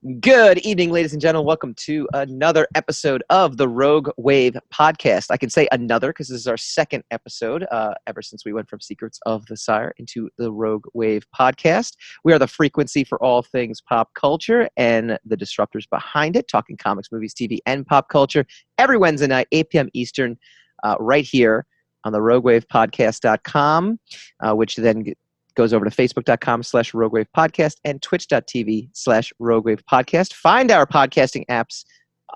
Good evening, ladies and gentlemen. Welcome to another episode of the Rogue Wave podcast. I can say another because this is our second episode ever since we went from Secrets of the Sire into the Rogue Wave podcast. We are the frequency for all things pop culture and the disruptors behind it, talking comics, movies, TV, and pop culture every Wednesday night, 8 p.m. Eastern, right here on the roguewavepodcast.com, which then goes over to facebook.com/roguewavepodcast and twitch.tv/roguewavepodcast. Find our podcasting apps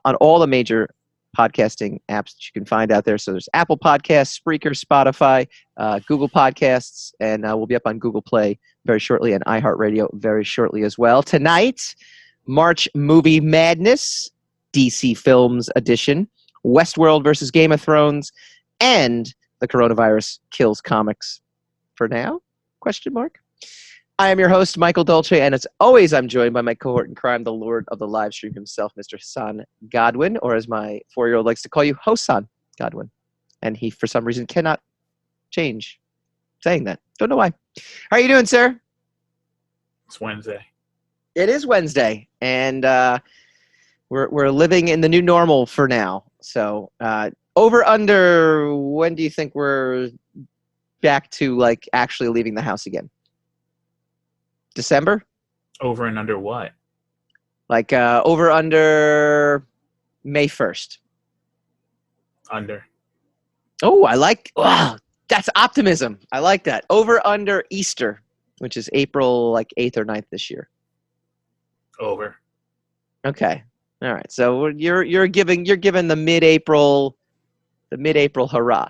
on all the major podcasting apps that you can find out there. So there's Apple Podcasts, Spreaker, Spotify, Google Podcasts, and we'll be up on Google Play very shortly and iHeartRadio very shortly as well. Tonight, March Movie Madness, DC Films edition, Westworld versus Game of Thrones, and the coronavirus kills comics for now? Question mark. I am your host, Michael Dolce, and as always, I'm joined by my cohort in crime, the Lord of the live stream himself, Mr. Hassan Godwin, or as my 4-year-old likes to call you, Hosan Godwin. And he, for some reason, cannot change saying that. Don't know why. How are you doing, sir? It's Wednesday. It is Wednesday, and we're living in the new normal for now. So, over under, when do you think we're back to like actually leaving the house again? December? Over and under what? Like over under May 1st. Under. Oh, wow, that's optimism. I like that. Over under Easter, which is April like 8th or 9th this year. Over. Okay. All right. So you're giving the mid-April hurrah.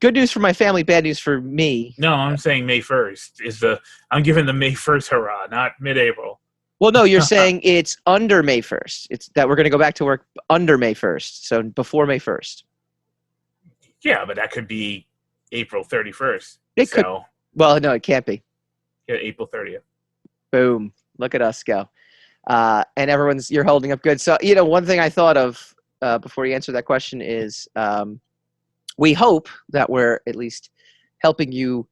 Good news for my family, bad news for me. No, I'm saying May 1st. I'm giving the May 1st hurrah, not mid-April. Well, no, you're saying it's under May 1st. It's that we're going to go back to work under May 1st, so before May 1st. Yeah, but that could be April 31st. It could. Well, no, it can't be. Yeah, April 30th. Boom. Look at us go. And you're holding up good. So, one thing I thought of before you answer that question is we hope that we're at least helping you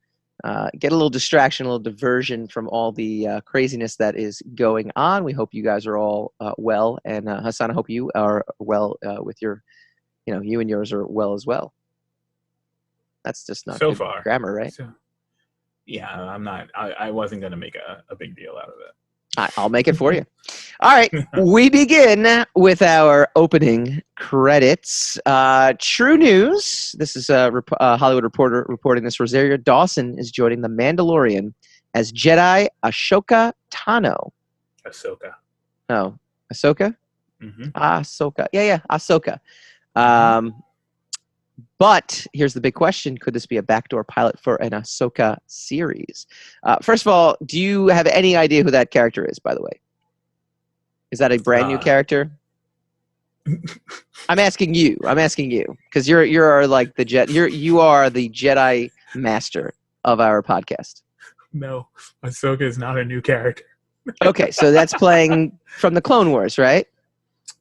get a little distraction, a little diversion from all the craziness that is going on. We hope you guys are all well. And Hassan, I hope you are well with your, you and yours are well as well. That's just not so good far grammar, right? Yeah, I'm not. I wasn't going to make a big deal out of it. I'll make it for you. All right, we begin with our opening credits. True news. This is a Hollywood Reporter reporting this. Rosario Dawson is joining The Mandalorian as Jedi Ahsoka Tano. Ahsoka. Oh, Ahsoka? Mm-hmm. Ahsoka. Yeah, Ahsoka. But here's the big question. Could this be a backdoor pilot for an Ahsoka series? First of all, do you have any idea who that character is, by the way? Is that a brand new character? I'm asking you because you're like you are the Jedi master of our podcast. No, Ahsoka is not a new character. Okay, so that's playing from the Clone Wars, right?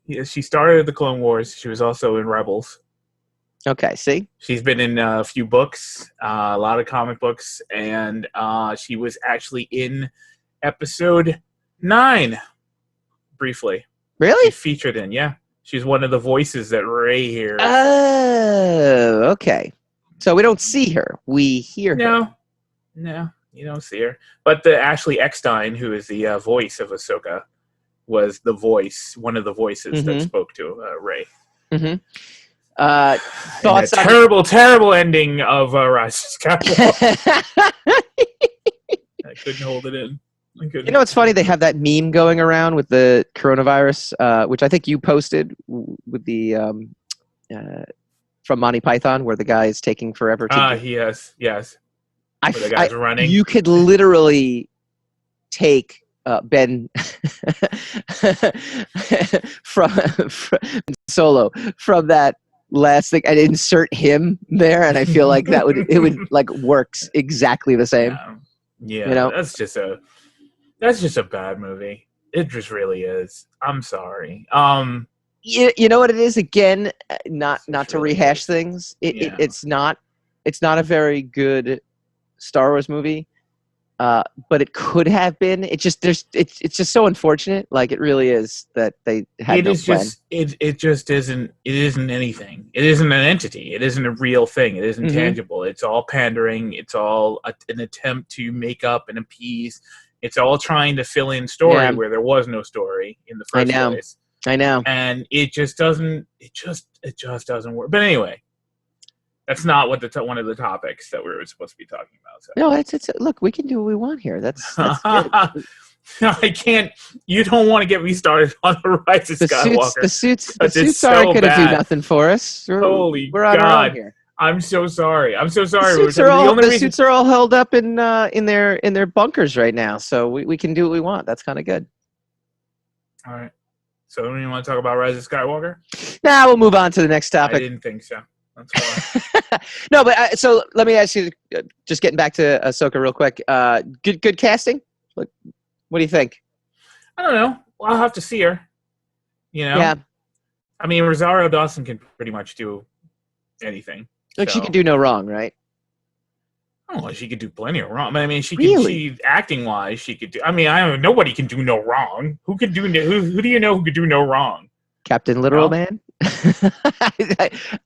Yeah, she started the Clone Wars. She was also in Rebels. Okay, see? She's been in a few books, a lot of comic books, and she was actually in episode 9, briefly. Really? She's featured in, yeah. She's one of the voices that Rey hears. Oh, okay. So we don't see her. We hear her. No, you don't see her. But the Ashley Eckstein, who is the voice of Ahsoka, was one of the voices that spoke to Rey. Mm-hmm. Thoughts? Terrible ending of Rise of Skywalker. I couldn't hold it in. It's funny. They have that meme going around with the coronavirus, which I think you posted with the from Monty Python, where the guy is taking forever to. Yes. Where the guy's running. You could literally take Ben from Solo from that last thing and insert him there, and I feel like it would like works exactly the same. Yeah, that's just a bad movie. It just really is. I'm sorry. You know what it is? Again, not to rehash things. It's not a very good Star Wars movie. but it could have been. It's just so unfortunate. Like, it really is that they had no plan. It just isn't. It isn't anything. It isn't an entity. It isn't a real thing. It isn't tangible. It's all pandering. It's all an attempt to make up and appease. It's all trying to fill in story where there was no story in the first place. I know. And it just doesn't. It just doesn't work. But anyway. That's not what one of the topics that we were supposed to be talking about. So. No, it's look, we can do what we want here. That's good. No, I can't. You don't want to get me started on the Rise of Skywalker. The suits aren't going to do nothing for us. We're on our own here. I'm so sorry. The suits are all held up in their bunkers right now, so we can do what we want. That's kind of good. All right. So, do you want to talk about Rise of Skywalker? Nah, we'll move on to the next topic. I didn't think so. That's why. No, but so let me ask you, just getting back to Ahsoka real quick. Good casting? What do you think? I don't know. Well, I'll have to see her. You know? Yeah. I mean, Rosario Dawson can pretty much do anything. Like, she can do no wrong, right? Oh, she could do plenty of wrong. I mean, she acting wise, she could do. I mean, nobody can do no wrong. Who do you know who could do no wrong? Captain Literal Man?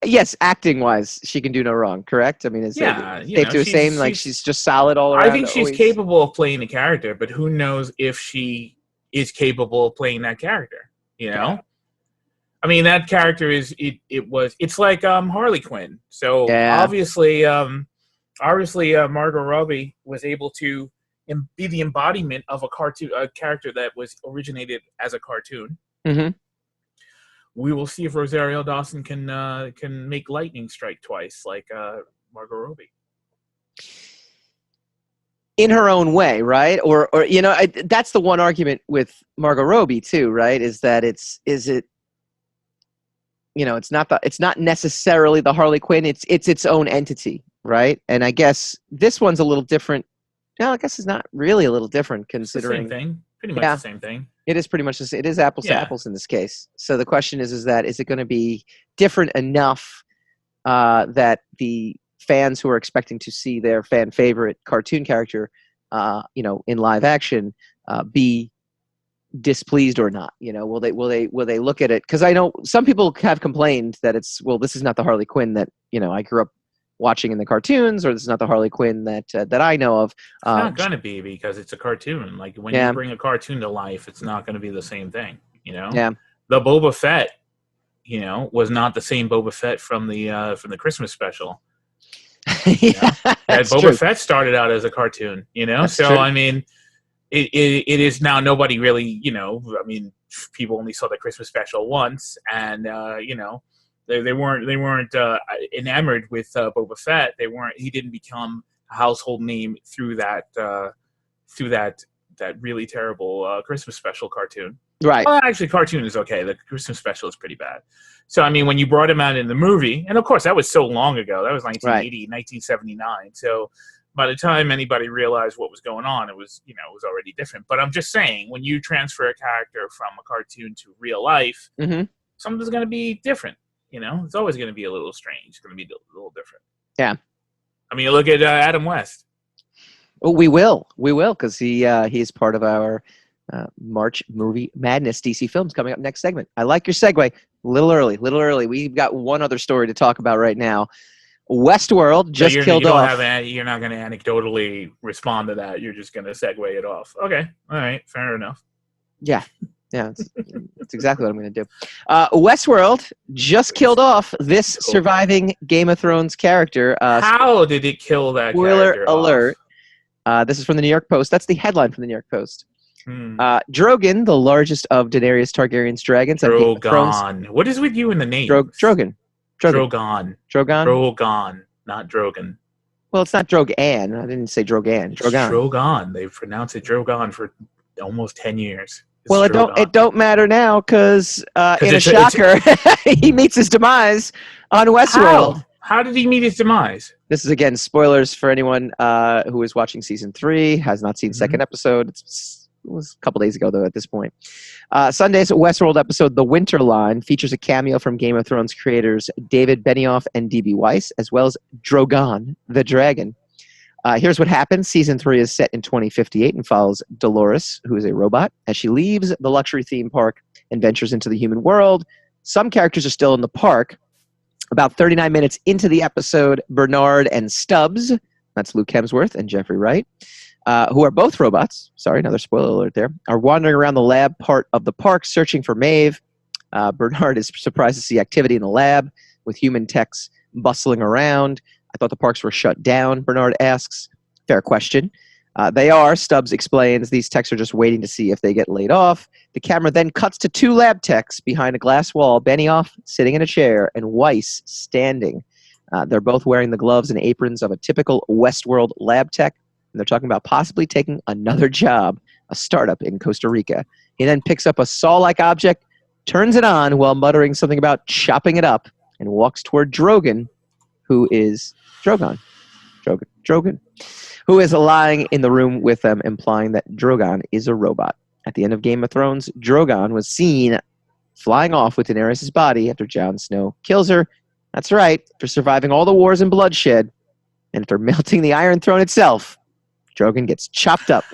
Yes, acting wise, she can do no wrong. Correct. I mean, it's safe to say, like, she's just solid all around. I think she's capable of playing the character, but who knows if she is capable of playing that character? You know, yeah. I mean, that character it's like Harley Quinn. So obviously, Margot Robbie was able to be the embodiment of a character that was originated as a cartoon. Mm-hmm. We will see if Rosario Dawson can make lightning strike twice, like Margot Robbie. In her own way, right? Or that's the one argument with Margot Robbie too, right? Is that it's not necessarily the Harley Quinn. It's its own entity, right? And I guess this one's a little different. No, I guess it's not really a little different considering it's the same thing. Pretty much the same thing. It is pretty much the same. It is apples to apples in this case. So the question is it going to be different enough that the fans who are expecting to see their fan favorite cartoon character, in live action, be displeased or not? Will they look at it? Because I know some people have complained that this is not the Harley Quinn that I grew up watching in the cartoons, or this is not the Harley Quinn that I know of. It's not going to be, because it's a cartoon. Like, when you bring a cartoon to life, it's not going to be the same thing, Yeah. The Boba Fett, was not the same Boba Fett from the Christmas special. Boba Fett started out as a cartoon, That's so true. I mean, it is now nobody really, I mean, people only saw the Christmas special once, and They weren't enamored with Boba Fett. He didn't become a household name through that really terrible Christmas special cartoon. Right. Well, actually, cartoon is okay. The Christmas special is pretty bad. So, I mean, when you brought him out in the movie, and of course, that was so long ago. That was 1980, 1979. So, by the time anybody realized what was going on, it was already different. But I'm just saying, when you transfer a character from a cartoon to real life, something's going to be different. It's always going to be a little strange. It's going to be a little different. Yeah. I mean, look at Adam West. Oh, we will, because he is part of our March Movie Madness DC films coming up next segment. I like your segue. A little early. We've got one other story to talk about right now. Westworld just killed off. You're not going to anecdotally respond to that. You're just going to segue it off. Okay. All right. Fair enough. Yeah. Yeah, that's exactly what I'm going to do. Westworld just killed off this surviving Game of Thrones character. How did it kill that Spoiler character alert. This is from the New York Post. That's the headline from the New York Post. Drogon, the largest of Daenerys Targaryen's dragons. Drogon. What is with you in the name? Drogon. Drogon. Drogon? Drogon, not Drogon. Well, it's not Drogan. I didn't say Drogan. Drogon. Drogon. They've pronounced it Drogon for almost 10 years. Well, it don't matter now because in a shocker, he meets his demise on Westworld. How did he meet his demise? This is, again, spoilers for anyone who is watching season 3, has not seen second episode. It was a couple days ago, though, at this point. Sunday's Westworld episode, The Winter Line, features a cameo from Game of Thrones creators David Benioff and D.B. Weiss, as well as Drogon, the dragon. Here's what happens. Season 3 is set in 2058 and follows Dolores, who is a robot, as she leaves the luxury theme park and ventures into the human world. Some characters are still in the park. About 39 minutes into the episode, Bernard and Stubbs, that's Luke Hemsworth and Jeffrey Wright, who are both robots, sorry, another spoiler alert there, are wandering around the lab part of the park searching for Maeve. Bernard is surprised to see activity in the lab with human techs bustling around. I thought the parks were shut down, Bernard asks. Fair question. They are, Stubbs explains. These techs are just waiting to see if they get laid off. The camera then cuts to 2 lab techs behind a glass wall, Benioff sitting in a chair and Weiss standing. They're both wearing the gloves and aprons of a typical Westworld lab tech, and they're talking about possibly taking another job, a startup in Costa Rica. He then picks up a saw-like object, turns it on while muttering something about chopping it up, and walks toward Drogon, who is Drogon, who is lying in the room with them, implying that Drogon is a robot. At the end of Game of Thrones, Drogon was seen flying off with Daenerys' body after Jon Snow kills her. That's right, for surviving all the wars and bloodshed, and after melting the Iron Throne itself, Drogon gets chopped up.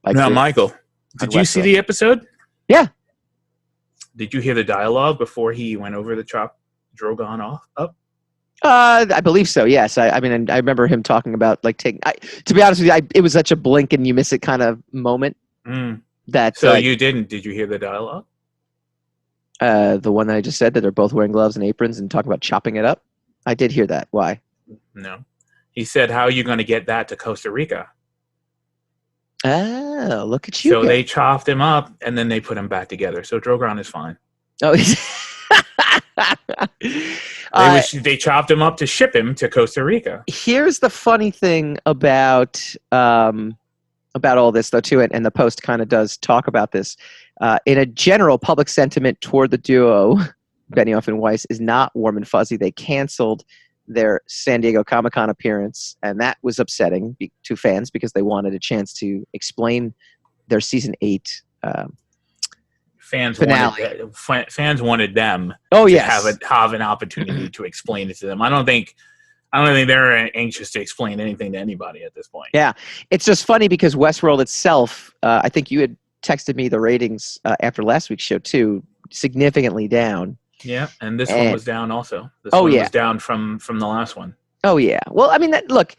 Now, Michael, did you see the episode? Yeah. Did you hear the dialogue before he went over the chop Drogon up? I believe so. Yes. I mean, I remember him talking about like taking. To be honest with you, it was such a blink and you miss it kind of moment. That. So you didn't? Did you hear the dialogue? The one that I just said that they're both wearing gloves and aprons and talking about chopping it up. I did hear that. Why? No. He said, "How are you going to get that to Costa Rica?" Oh, look at you! So they chopped him up and then they put him back together. So Drogon is fine. Oh. They chopped him up to ship him to Costa Rica. Here's the funny thing about all this, though, too, and the Post kind of does talk about this. In a general, public sentiment toward the duo, Benioff and Weiss, is not warm and fuzzy. They canceled their San Diego Comic-Con appearance, and that was upsetting to fans because they wanted a chance to explain their season 8 finale. Fans wanted them to have an opportunity to explain it to them. I don't think they're anxious to explain anything to anybody at this point. Yeah, it's just funny because Westworld itself, I think you had texted me the ratings after last week's show too, significantly down. Yeah, and this one was down also. This one was down from the last one. Oh yeah. Well, I mean, look,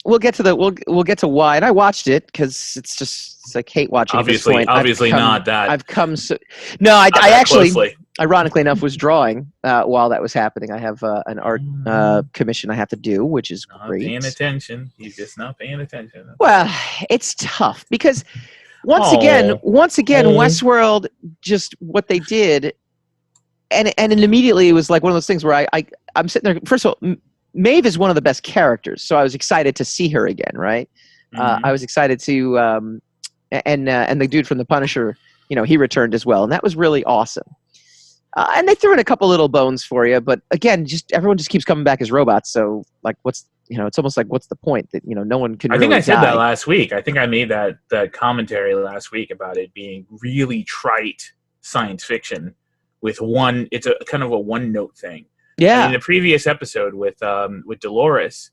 we'll get to why, and I watched it because it's like hate watching. Obviously not that. I've come so. No, I actually, ironically enough, was drawing while that was happening. I have an art commission I have to do, which is great. Paying attention. He's just not paying attention. Well, it's tough because once again, Westworld, just what they did. And immediately it was like one of those things where I'm sitting there. First of all, Maeve is one of the best characters, so I was excited to see her again. Right? I was excited to, and the dude from The Punisher, he returned as well, and that was really awesome. And they threw in a couple little bones for you, but again, everyone just keeps coming back as robots. So like, it's almost like what's the point that no one can. I think really I said die. that last week. I think I made that commentary last week about it being really trite science fiction. It's a kind of a one-note thing. Yeah. In the previous episode with Dolores,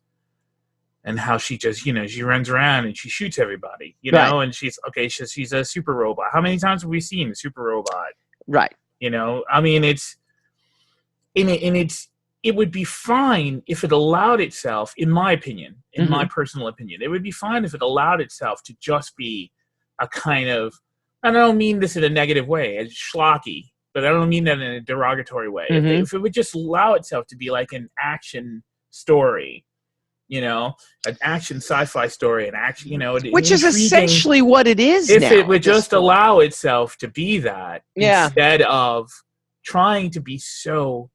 and how she just she runs around and she shoots everybody, and she's a super robot. How many times have we seen a super robot? Right. I mean, it would be fine if it allowed itself, in my opinion, my personal opinion, it would be fine if it allowed itself to just be a kind of, I don't mean this in a negative way, it's schlocky. But I don't mean that in a derogatory way. If it would just allow itself to be like an action story, an action sci-fi story, an action, which is essentially what it is. If it would just allow itself to be that, instead of trying to be so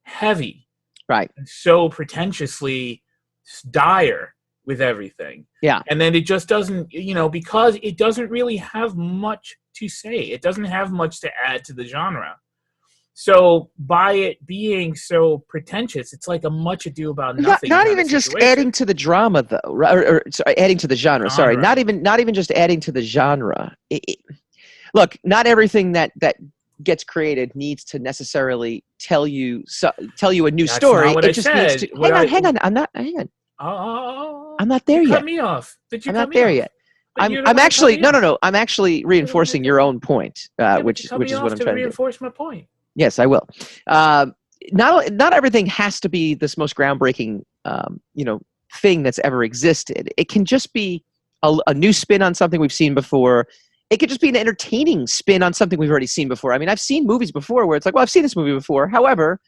heavy, right, and so pretentiously dire with everything. Yeah, and then it just doesn't, because it doesn't really have much to say. It doesn't have much to add to the genre. So by it being so pretentious, it's like a much ado about nothing. Not even just adding to the drama, though, or sorry, adding to the genre. Sorry, not even just adding to the genre. Look, not everything that gets created needs to necessarily tell you a new story. It just needs to. Hang on. I'm not. Hang on. I'm not there you yet. cut me off. Did you I'm cut not me there off? yet. But you don't I'm wanna cut actually me no, off. no, no. I'm actually reinforcing your own point, Yeah, but which you cut me is off what I'm to trying to do. reinforce my point. Yes, I will. Not everything has to be this most groundbreaking, thing that's ever existed. It can just be a new spin on something we've seen before. It could just be an entertaining spin on something we've already seen before. I mean, I've seen movies before where it's like, well, I've seen this movie before. However,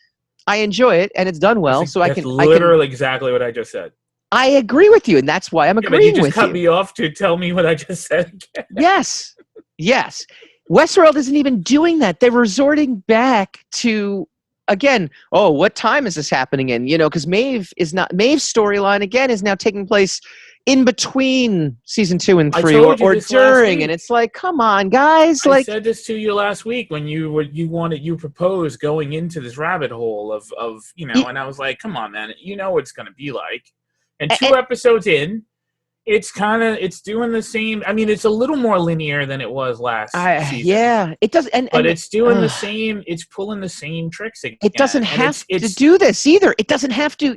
I enjoy it and it's done well, so That's literally exactly what I just said. I agree with you, and that's why I'm Yeah, but you agreeing just with cut you. me off to tell me what I just said again. Yes. Yes. Westworld isn't even doing that. They're resorting back to, again, oh, what time is this happening in? Because Maeve's storyline, again, is now taking place in between season 2 and 3 told you or this last during. week. And it's like, come on, guys. I said this to you last week when you proposed going into this rabbit hole of and I was like, come on, man, you know what it's going to be like. And 2 episodes in, it's doing the same. I mean, it's a little more linear than it was last season. Yeah, it does. But it's doing the same. It's pulling the same tricks again. It doesn't have to do this either. It doesn't have to.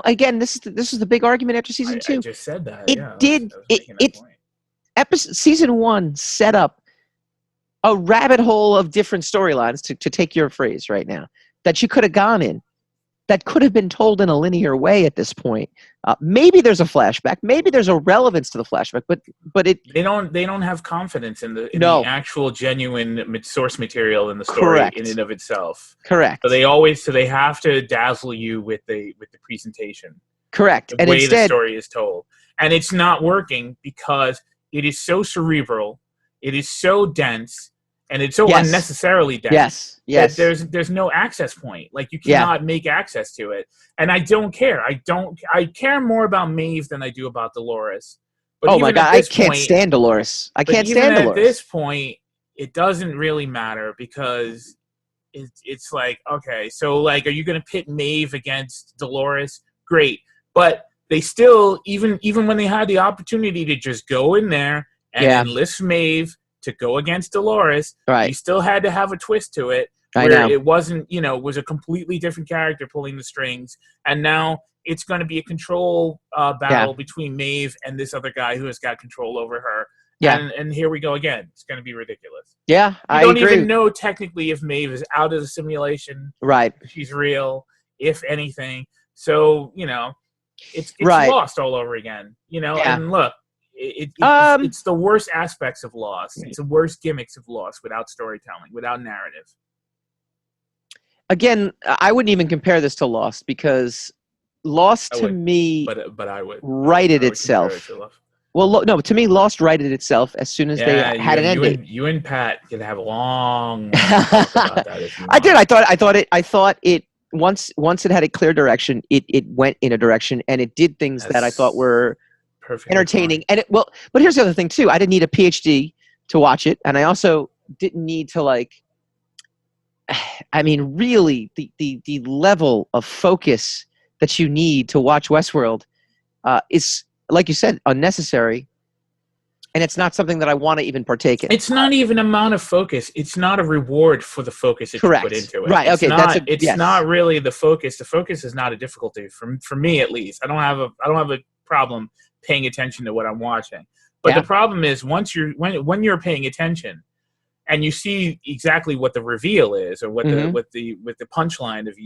Again, this is the big argument after season 2. I just said that. It yeah, did. I was making that point. Season 1 set up a rabbit hole of different storylines, to take your phrase right now, that you could have gone in, that could have been told in a linear way at this point. Maybe there's a flashback. Maybe there's a relevance to the flashback, but they don't have confidence in the actual genuine source material in the story. Correct. In and of itself. Correct. So they have to dazzle you with the presentation. Correct. The way the story is told, and it's not working because it is so cerebral, it is so dense, and it's so unnecessarily dense. Yes. That there's no access point. Like, you cannot make access to it. And I don't care. I care more about Maeve than I do about Dolores. But oh my God, I can't stand Dolores. I can't stand Dolores. At this point, it doesn't really matter because it's like, okay, so like, are you going to pit Maeve against Dolores? Great. But they still, even when they had the opportunity to just go in there and enlist Maeve to go against Dolores, you still had to have a twist to it where it wasn't, it was a completely different character pulling the strings. And now it's going to be a control battle between Maeve and this other guy who has got control over her. Yeah. And here we go again. It's going to be ridiculous. Yeah, I agree. don't even know technically if Maeve is out of the simulation. Right. She's real, if anything. So, it's lost all over again. And look, it's the worst aspects of Lost. It's the worst gimmicks of Lost without storytelling, without narrative. Again, I wouldn't even compare this to Lost because Lost to me but I would righted itself. Well, no, to me, Lost righted itself as soon as they had an ending. You and Pat could have a long talk about that if you want. I did. I thought it once it had a clear direction, it went in a direction and it did things that I thought were entertaining. And but here's the other thing too. I didn't need a PhD to watch it, and I also didn't need to really the level of focus that you need to watch Westworld is, like you said, unnecessary, and it's not something that I want to even partake in. It's not even amount of focus. It's not a reward for the focus that you put into it. Right. Okay. It's not really the focus. The focus is not a difficulty for me, at least. I don't have a problem paying attention to what I'm watching. But the problem is when you're paying attention and you see exactly what the reveal is, or what the punchline of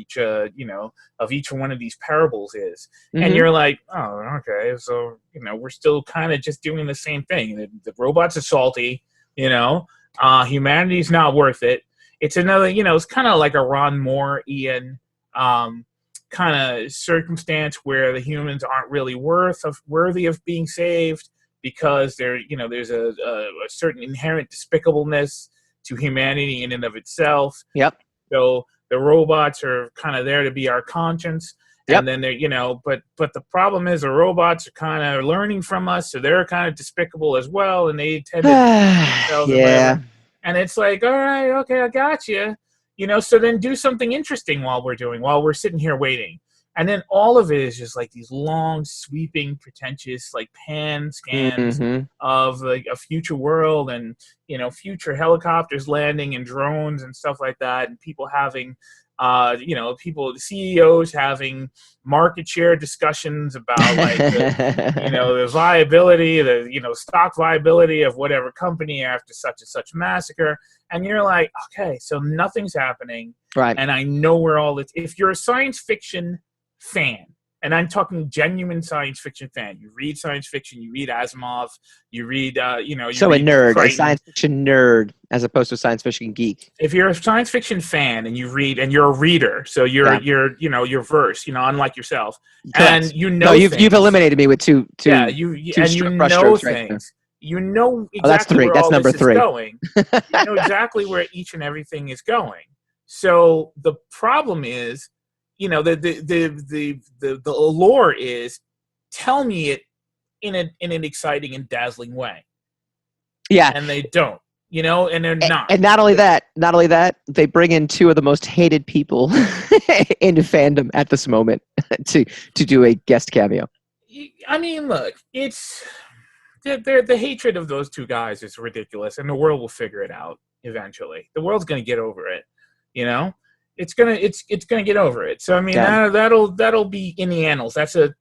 each one of these parables is, and you're like, oh, okay, so we're still kind of just doing the same thing. The robots are salty, humanity's not worth it. It's another, it's kind of like a Ron Moore, Ian, kind of circumstance where the humans aren't really worthy of being saved because there's a certain inherent despicableness to humanity in and of itself. Yep. So the robots are kind of there to be our conscience. Yep. And then they're, but the problem is the robots are kind of learning from us, so they're kind of despicable as well, and they tend to and it's like, all right, okay, I got you. So then do something interesting while we're sitting here waiting. And then all of it is just like these long, sweeping, pretentious, like pan scans of like a future world, and future helicopters landing and drones and stuff like that, and people having, the CEOs having market share discussions about like the viability, the stock viability of whatever company after such and such massacre, and you're like, okay, so nothing's happening, right? And I know where all this. If you're a science fiction fan, and I'm talking genuine science fiction fan, you read science fiction, you read Asimov, you read, a nerd, Crichton. a science fiction nerd, as opposed to a science fiction geek. If you're a science fiction fan and you read, and you're a reader, so you're versed, unlike yourself, Correct. and you've eliminated me with two and you know things. You know exactly where all this is going. You know exactly where each and everything is going. So the problem is, the allure is, tell me it in an exciting and dazzling way. Yeah. And they don't, and they're not. And not only that, they bring in two of the most hated people in fandom at this moment to do a guest cameo. I mean, look, it's the hatred of those two guys is ridiculous, and the world will figure it out eventually. The world's going to get over it, It's gonna get over it. So I mean, that'll be in the annals. That's a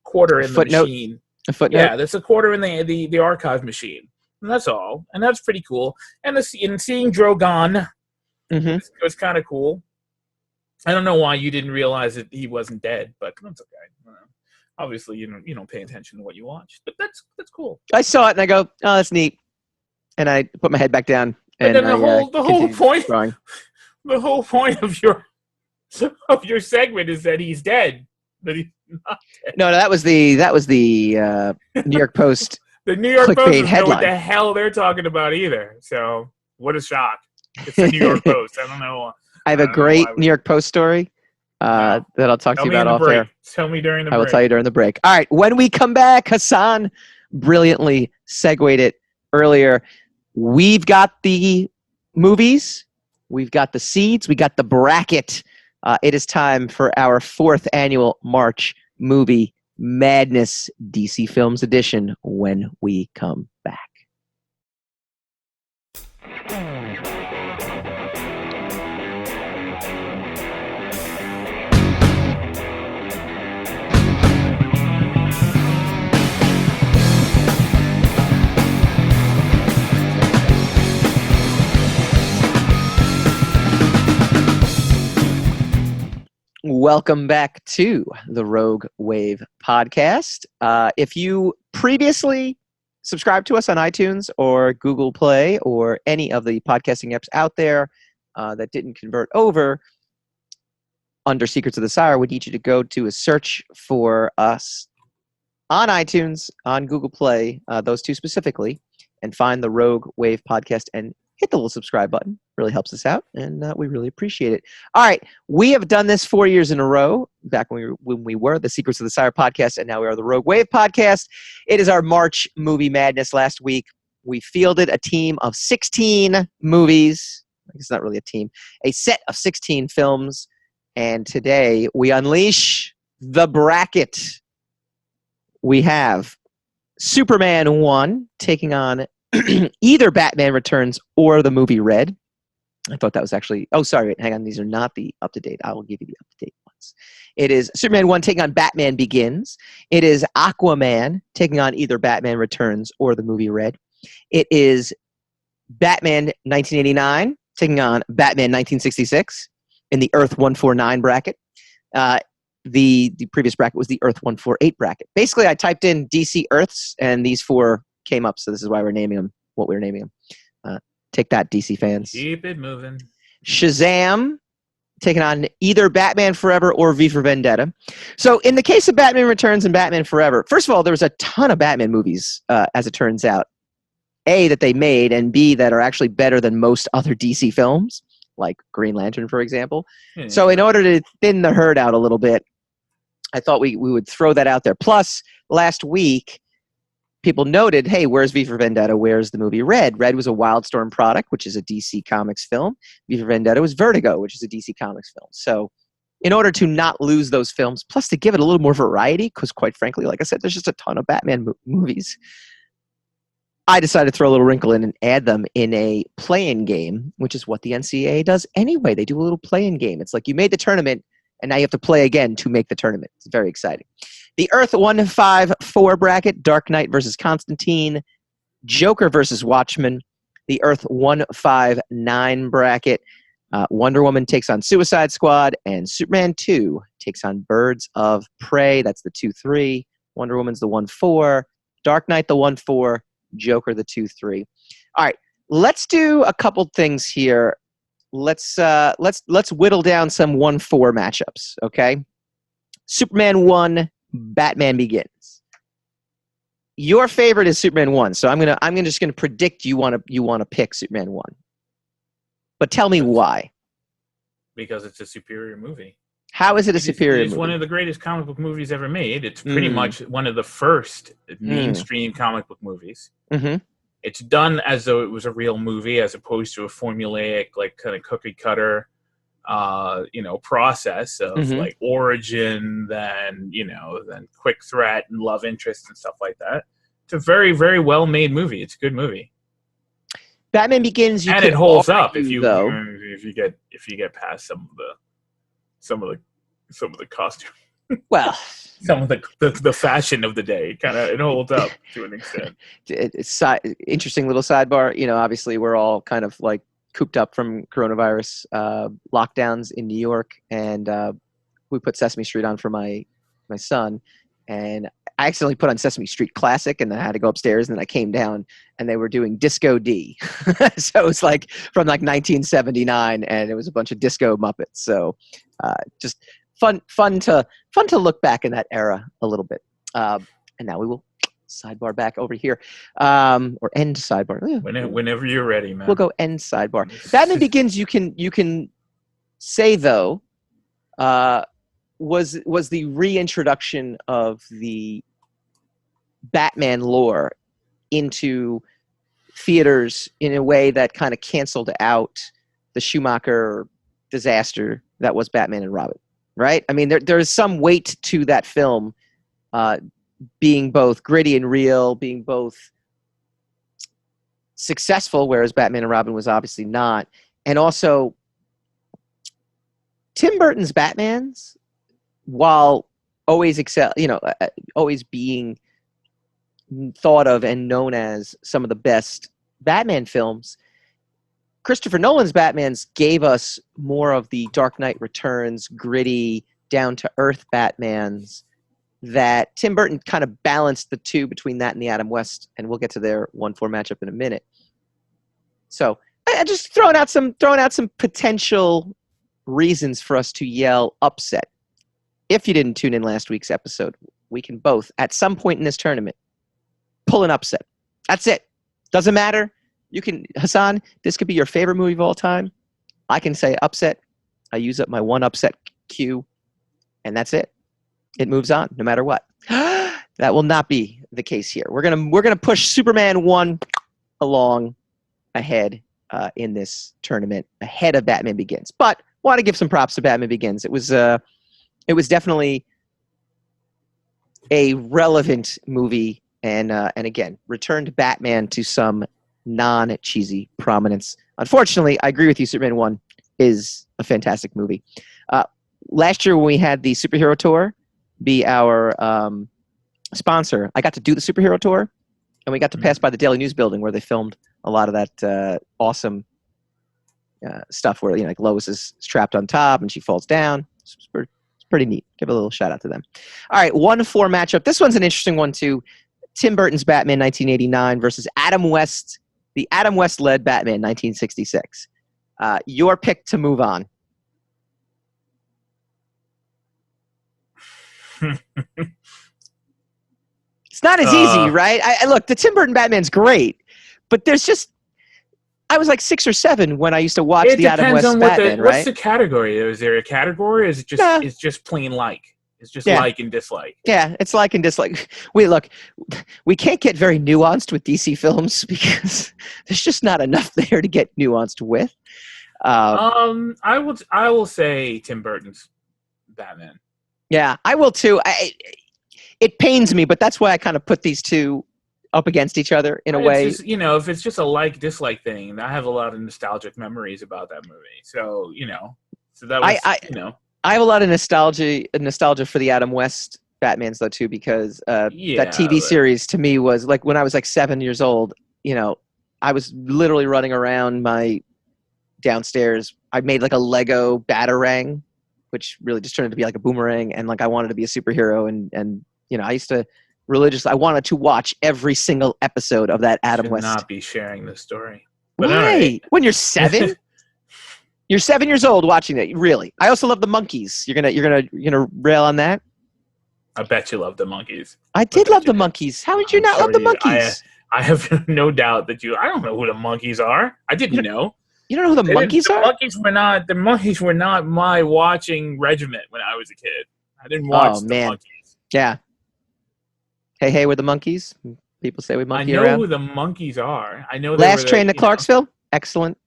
quarter in the machine. A footnote. Yeah, that's a quarter in the archive machine. And that's all. And that's pretty cool. And seeing Drogon was kind of cool. I don't know why you didn't realize that he wasn't dead, but that's okay. Obviously, you don't pay attention to what you watch, but that's cool. I saw it and I go, oh, that's neat, and I put my head back down. And then the whole point of your segment is that he's dead. That he's not dead. No, that was the New York Post. The New York Post doesn't know what headline. the hell they're talking about either. So what a shock! It's the New York Post. I don't know. I have a great New York Post story that I'll talk to you about off air. Tell me during the break. I will tell you during the break. All right, when we come back, Hassan brilliantly segued it earlier. We've got the movies, we've got the seeds, we got the bracket. It is time for our 4th annual March Movie Madness DC Films edition when we come back. Welcome back to the Rogue Wave podcast. If you previously subscribed to us on iTunes or Google Play or any of the podcasting apps out there that didn't convert over, under Secrets of the Sire, we need you to go to a search for us on iTunes, on Google Play, those two specifically, and find the Rogue Wave podcast and hit the little subscribe button. Really helps us out, and we really appreciate it. All right, we have done this 4 years in a row, back when we were the Secrets of the Sire podcast, and now we are the Rogue Wave podcast. It is our March Movie Madness. Last week, we fielded a team of 16 movies. It's not really a team. A set of 16 films, and today we unleash the bracket. We have Superman 1 taking on either Batman Returns or the movie Red. I thought that was actually... Oh, sorry. Hang on. These are not the up-to-date. I will give you the up-to-date ones. It is Superman 1 taking on Batman Begins. It is Aquaman taking on either Batman Returns or the movie Red. It is Batman 1989 taking on Batman 1966 in the Earth 149 bracket. The previous bracket was the Earth 148 bracket. Basically, I typed in DC Earths, and these 4 came up, so this is why we're naming them what we're naming them. Take that, DC fans. Keep it moving. Shazam taking on either Batman Forever or V for Vendetta. So in the case of Batman Returns and Batman Forever, first of all, there was a ton of Batman movies, as it turns out. A, that they made, and B, that are actually better than most other DC films, like Green Lantern, for example. So in order to thin the herd out a little bit, I thought we would throw that out there. Plus, last week, people noted, hey, where's V for Vendetta? Where's the movie Red? Red was a Wildstorm product, which is a DC Comics film. V for Vendetta was Vertigo, which is a DC Comics film. So in order to not lose those films, plus to give it a little more variety, because quite frankly, like I said, there's just a ton of Batman movies. I decided to throw a little wrinkle in and add them in a play-in game, which is what the NCAA does anyway. They do a little play-in game. It's like you made the tournament, and now you have to play again to make the tournament. It's very exciting. The Earth 154 bracket, Dark Knight versus Constantine, Joker versus Watchmen. The Earth 159 bracket, Wonder Woman takes on Suicide Squad, and Superman 2 takes on Birds of Prey. That's the 2-3. Wonder Woman's the 1-4. Dark Knight the 1-4. Joker the 2-3. All right, let's do a couple things here. Let's whittle down some 1-4 matchups. Okay, Superman 1, Batman Begins. Your favorite is Superman 1, so I'm just gonna predict you wanna pick Superman 1. But tell me why. Because it's a superior movie. How is it a superior movie? It's one of the greatest comic book movies ever made. It's pretty much one of the first mainstream comic book movies. Mm-hmm. It's done as though it was a real movie, as opposed to a formulaic, like kind of cookie cutter, process of like origin, then quick threat and love interest and stuff like that. It's a very, very well made movie. It's a good movie. Batman Begins, and it holds up if you get past some of the costume. Well, some of the fashion of the day, it holds up to an extent. It's interesting little sidebar. Obviously we're all kind of like cooped up from coronavirus lockdowns in New York, and we put Sesame Street on for my son, and I accidentally put on Sesame Street Classic, and then I had to go upstairs, and then I came down, and they were doing Disco D. So it was like from like 1979, and it was a bunch of disco Muppets. So just fun to look back in that era a little bit. And now we will sidebar back over here, or end sidebar. Whenever you're ready, man. We'll go end sidebar. Batman Begins. You can say though. Was the reintroduction of the Batman lore into theaters in a way that kind of canceled out the Schumacher disaster that was Batman and Robin, right? I mean, there is some weight to that film being both gritty and real, being both successful, whereas Batman and Robin was obviously not, and also Tim Burton's Batmans, while always always being thought of and known as some of the best Batman films, Christopher Nolan's Batmans gave us more of the Dark Knight Returns, gritty, down-to-earth Batmans that Tim Burton kind of balanced the two between that and the Adam West, and we'll get to their 1-4 matchup in a minute. So I just throwing out some potential reasons for us to yell upset. If you didn't tune in last week's episode, we can both, at some point in this tournament, pull an upset. That's it. Doesn't matter. You can, Hassan, this could be your favorite movie of all time. I can say upset. I use up my one upset cue, and that's it. It moves on, no matter what. That will not be the case here. We're gonna push Superman 1 along ahead in this tournament, ahead of Batman Begins. But want to give some props to Batman Begins. It was definitely a relevant movie, and again, returned Batman to some non-cheesy prominence. Unfortunately, I agree with you, Superman 1 is a fantastic movie. Last year when we had the superhero tour be our sponsor, I got to do the superhero tour, and we got to pass by the Daily News building where they filmed a lot of that awesome stuff where like Lois is trapped on top and she falls down. It's pretty neat. Give a little shout out to them. All right, 1-4 matchup. This one's an interesting one too. Tim Burton's Batman 1989 versus Adam West, the Adam West led Batman 1966. Your pick to move on. It's not as easy, right? I look, the Tim Burton Batman's great, but there's just, I was like 6 or 7 when I used to watch the Adam West Batman, right? What's the category? Is there a category? Or is it just it's just plain like? It's just like and dislike. Yeah, it's like and dislike. We can't get very nuanced with DC films because there's just not enough there to get nuanced with. I will say Tim Burton's Batman. Yeah, I will too. It pains me, but that's why I kind of put these two up against each other in a way. Just, if it's just a like-dislike thing, I have a lot of nostalgic memories about that movie. So, so that was, I have a lot of nostalgia for the Adam West Batmans though too, because that TV series to me was like when I was like 7 years old. I was literally running around my downstairs. I made like a Lego Batarang, which really just turned out to be like a boomerang, and like I wanted to be a superhero, and I used to religiously. I wanted to watch every single episode of that Adam West. Not be sharing this story. But why? Right. When you're 7. You're 7 years old watching that. Really, I also love the Monkees. You're gonna rail on that. I bet you love the Monkees. I did love the Monkees. How did you not love the Monkees? I have no doubt that I don't know who the Monkees are. I didn't know. You don't know who the Monkees are? The Monkees were not my watching regiment when I was a kid. I didn't watch the Monkees. Yeah. Hey, we're the Monkees. People say we monkey around. I know who the Monkees are. I know. Last Train to Clarksville. Excellent.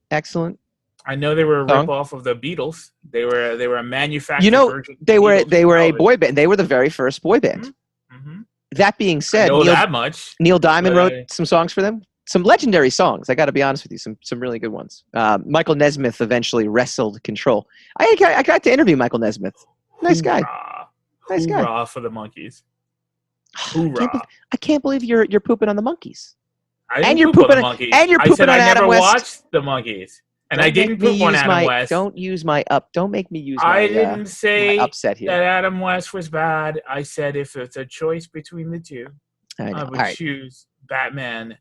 I know they were a ripoff of the Beatles. They were a manufactured version. They were a boy band. They were the very first boy band. Mm-hmm. That being said, Neil Diamond wrote some songs for them. Some legendary songs. I got to be honest with you. Some really good ones. Michael Nesmith eventually wrestled Control. I got to interview Michael Nesmith. Nice guy. Nice guy. Hoorah for the Monkees. Hoorah. I can't believe you're pooping on the Monkees. You're pooping on Monkees. And you're pooping on Adam West. I never watched the Monkees. And I didn't poop on Adam West. Don't make me use my I didn't say upset here. that Adam West was bad. I said if it's a choice between the two, I would choose Batman,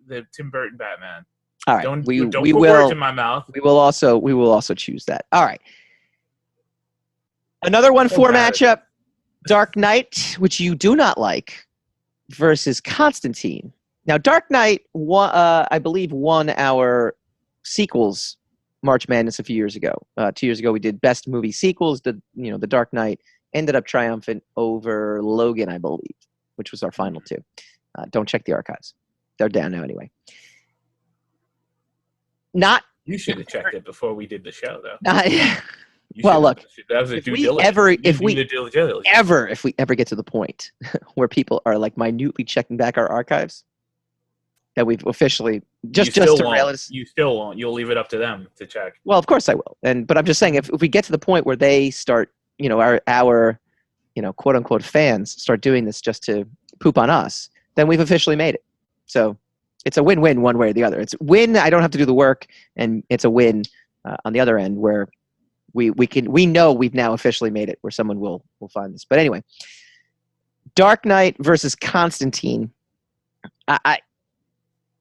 the Tim Burton Batman. All right. Don't put words in my mouth. We will also choose that. All right. Another 1-4 matchup. Dark Knight, which you do not like, versus Constantine. Now, Dark Knight, I believe, won our sequels March Madness a few years ago. 2 years ago, we did best movie sequels. The Dark Knight ended up triumphant over Logan, I believe, which was our final two. Don't check the archives; they're down now anyway. You should have checked it before we did the show, though. Well, look, that was a due diligence. If we ever get to the point where people are like minutely checking back our archives, that we've officially just to realize you still won't. You'll leave it up to them to check. Well, of course I will. But I'm just saying, if we get to the point where they start, our quote unquote fans start doing this just to poop on us, then we've officially made it. So it's a win-win one way or the other. It's win. I don't have to do the work, and it's a win on the other end where we know we've now officially made it, where someone will find this. But anyway, Dark Knight versus Constantine.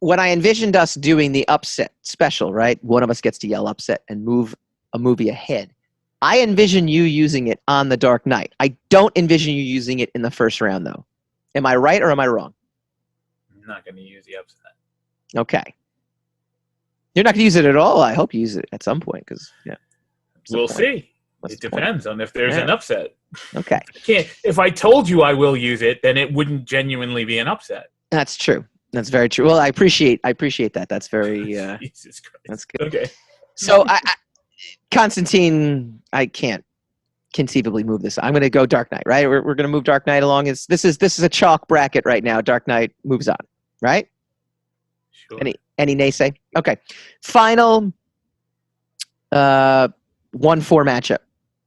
When I envisioned us doing the upset special, right? One of us gets to yell upset and move a movie ahead. I envision you using it on the Dark Knight. I don't envision you using it in the first round, though. Am I right or am I wrong? I'm not going to use the upset. Okay. You're not going to use it at all? I hope you use it at some point, because we'll see. It depends on if there's an upset. Okay. If I told you I will use it, then it wouldn't genuinely be an upset. That's true. That's very true. Well, I appreciate that. That's very. Jesus Christ. That's good. Okay. So, Constantine, I can't conceivably move this. I'm going to go Dark Knight. Right? We're going to move Dark Knight along. This is a chalk bracket right now. Dark Knight moves on. Right? Sure. Any naysay? Okay. Final 1-4 matchup.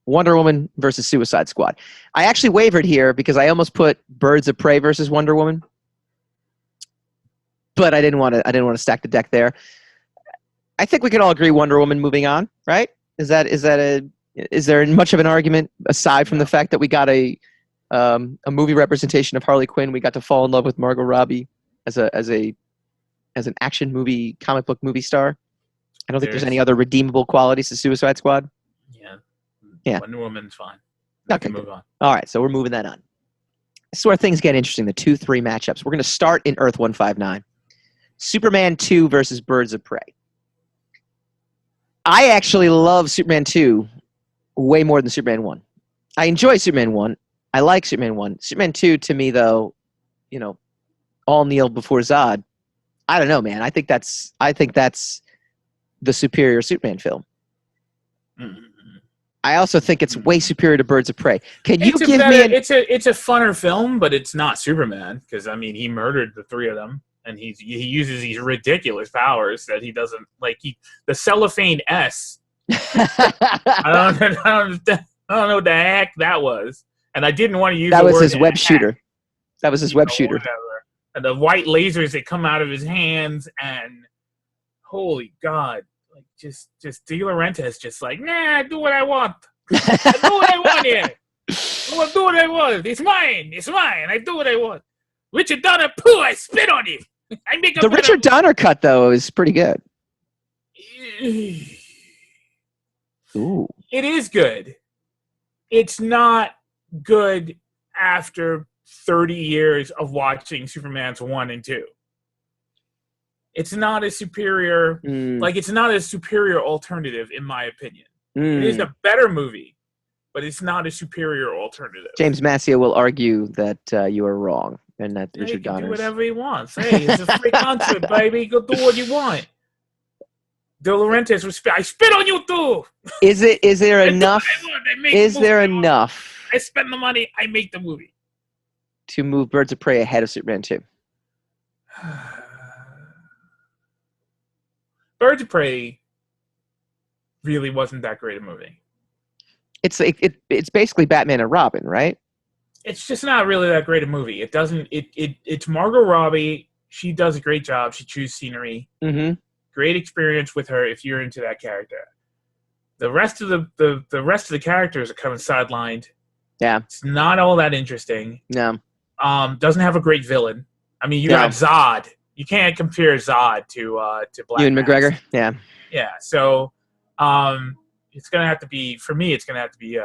Wonder Woman versus Suicide Squad. I actually wavered here because I almost put Birds of Prey versus Wonder Woman. But I didn't want to stack the deck there. I think we can all agree Wonder Woman moving on, right? Is there much of an argument aside from the fact that we got a movie representation of Harley Quinn? We got to fall in love with Margot Robbie as an action movie, comic book movie star. I don't think there's any other redeemable qualities to Suicide Squad. Yeah. Wonder Woman's fine. Okay. Move on. All right, so we're moving that on. This is where things get interesting. The 2-3 matchups. We're going to start in Earth 159. Superman 2 versus Birds of Prey. I actually love Superman 2 way more than Superman 1. I enjoy Superman 1. I like Superman 1. Superman 2, to me, though, all kneel before Zod. I don't know, man. I think that's the superior Superman film. Mm-hmm. I also think it's way superior to Birds of Prey. Can you It's a give better, me it's a funner film, but it's not Superman because I mean he murdered the three of them, and he uses these ridiculous powers that he doesn't like. The cellophane S. I don't know what the heck that was, and I didn't want to use that the was word his web heck, shooter. That was his web shooter. Whatever. And the white lasers that come out of his hands, and holy God. Like just De Laurentiis just like, nah, I do what I want. I do what I want here. I do what I want. It's mine. I do what I want. Richard Donner, pooh, I spit on him. I make the Richard Donner cut though is pretty good. Ooh. It is good. It's not good after 30 years of watching Superman's 1 and 2. It's not a superior, it's not a superior alternative, in my opinion. It is a better movie, but it's not a superior alternative. James Massia will argue that you are wrong and that Richard Donner do whatever he wants. Hey, it's a free concert, baby. Go do what you want. De Laurentiis, I spit on you too. Is there enough? Is there enough? I spend the money. I make the movie to move Birds of Prey ahead of Superman 2. Birds of Prey really wasn't that great a movie. It's basically Batman and Robin, right? It's just not really that great a movie. It doesn't. It's Margot Robbie. She does a great job. She chews scenery. Mm-hmm. Great experience with her if you're into that character. The rest of the characters are kind of sidelined. Yeah, it's not all that interesting. No. Doesn't have a great villain. I mean, you got Zod. You can't compare Zod to Black Ewan Mask. McGregor. Yeah. Yeah. So, it's gonna have to be for me. It's gonna have to be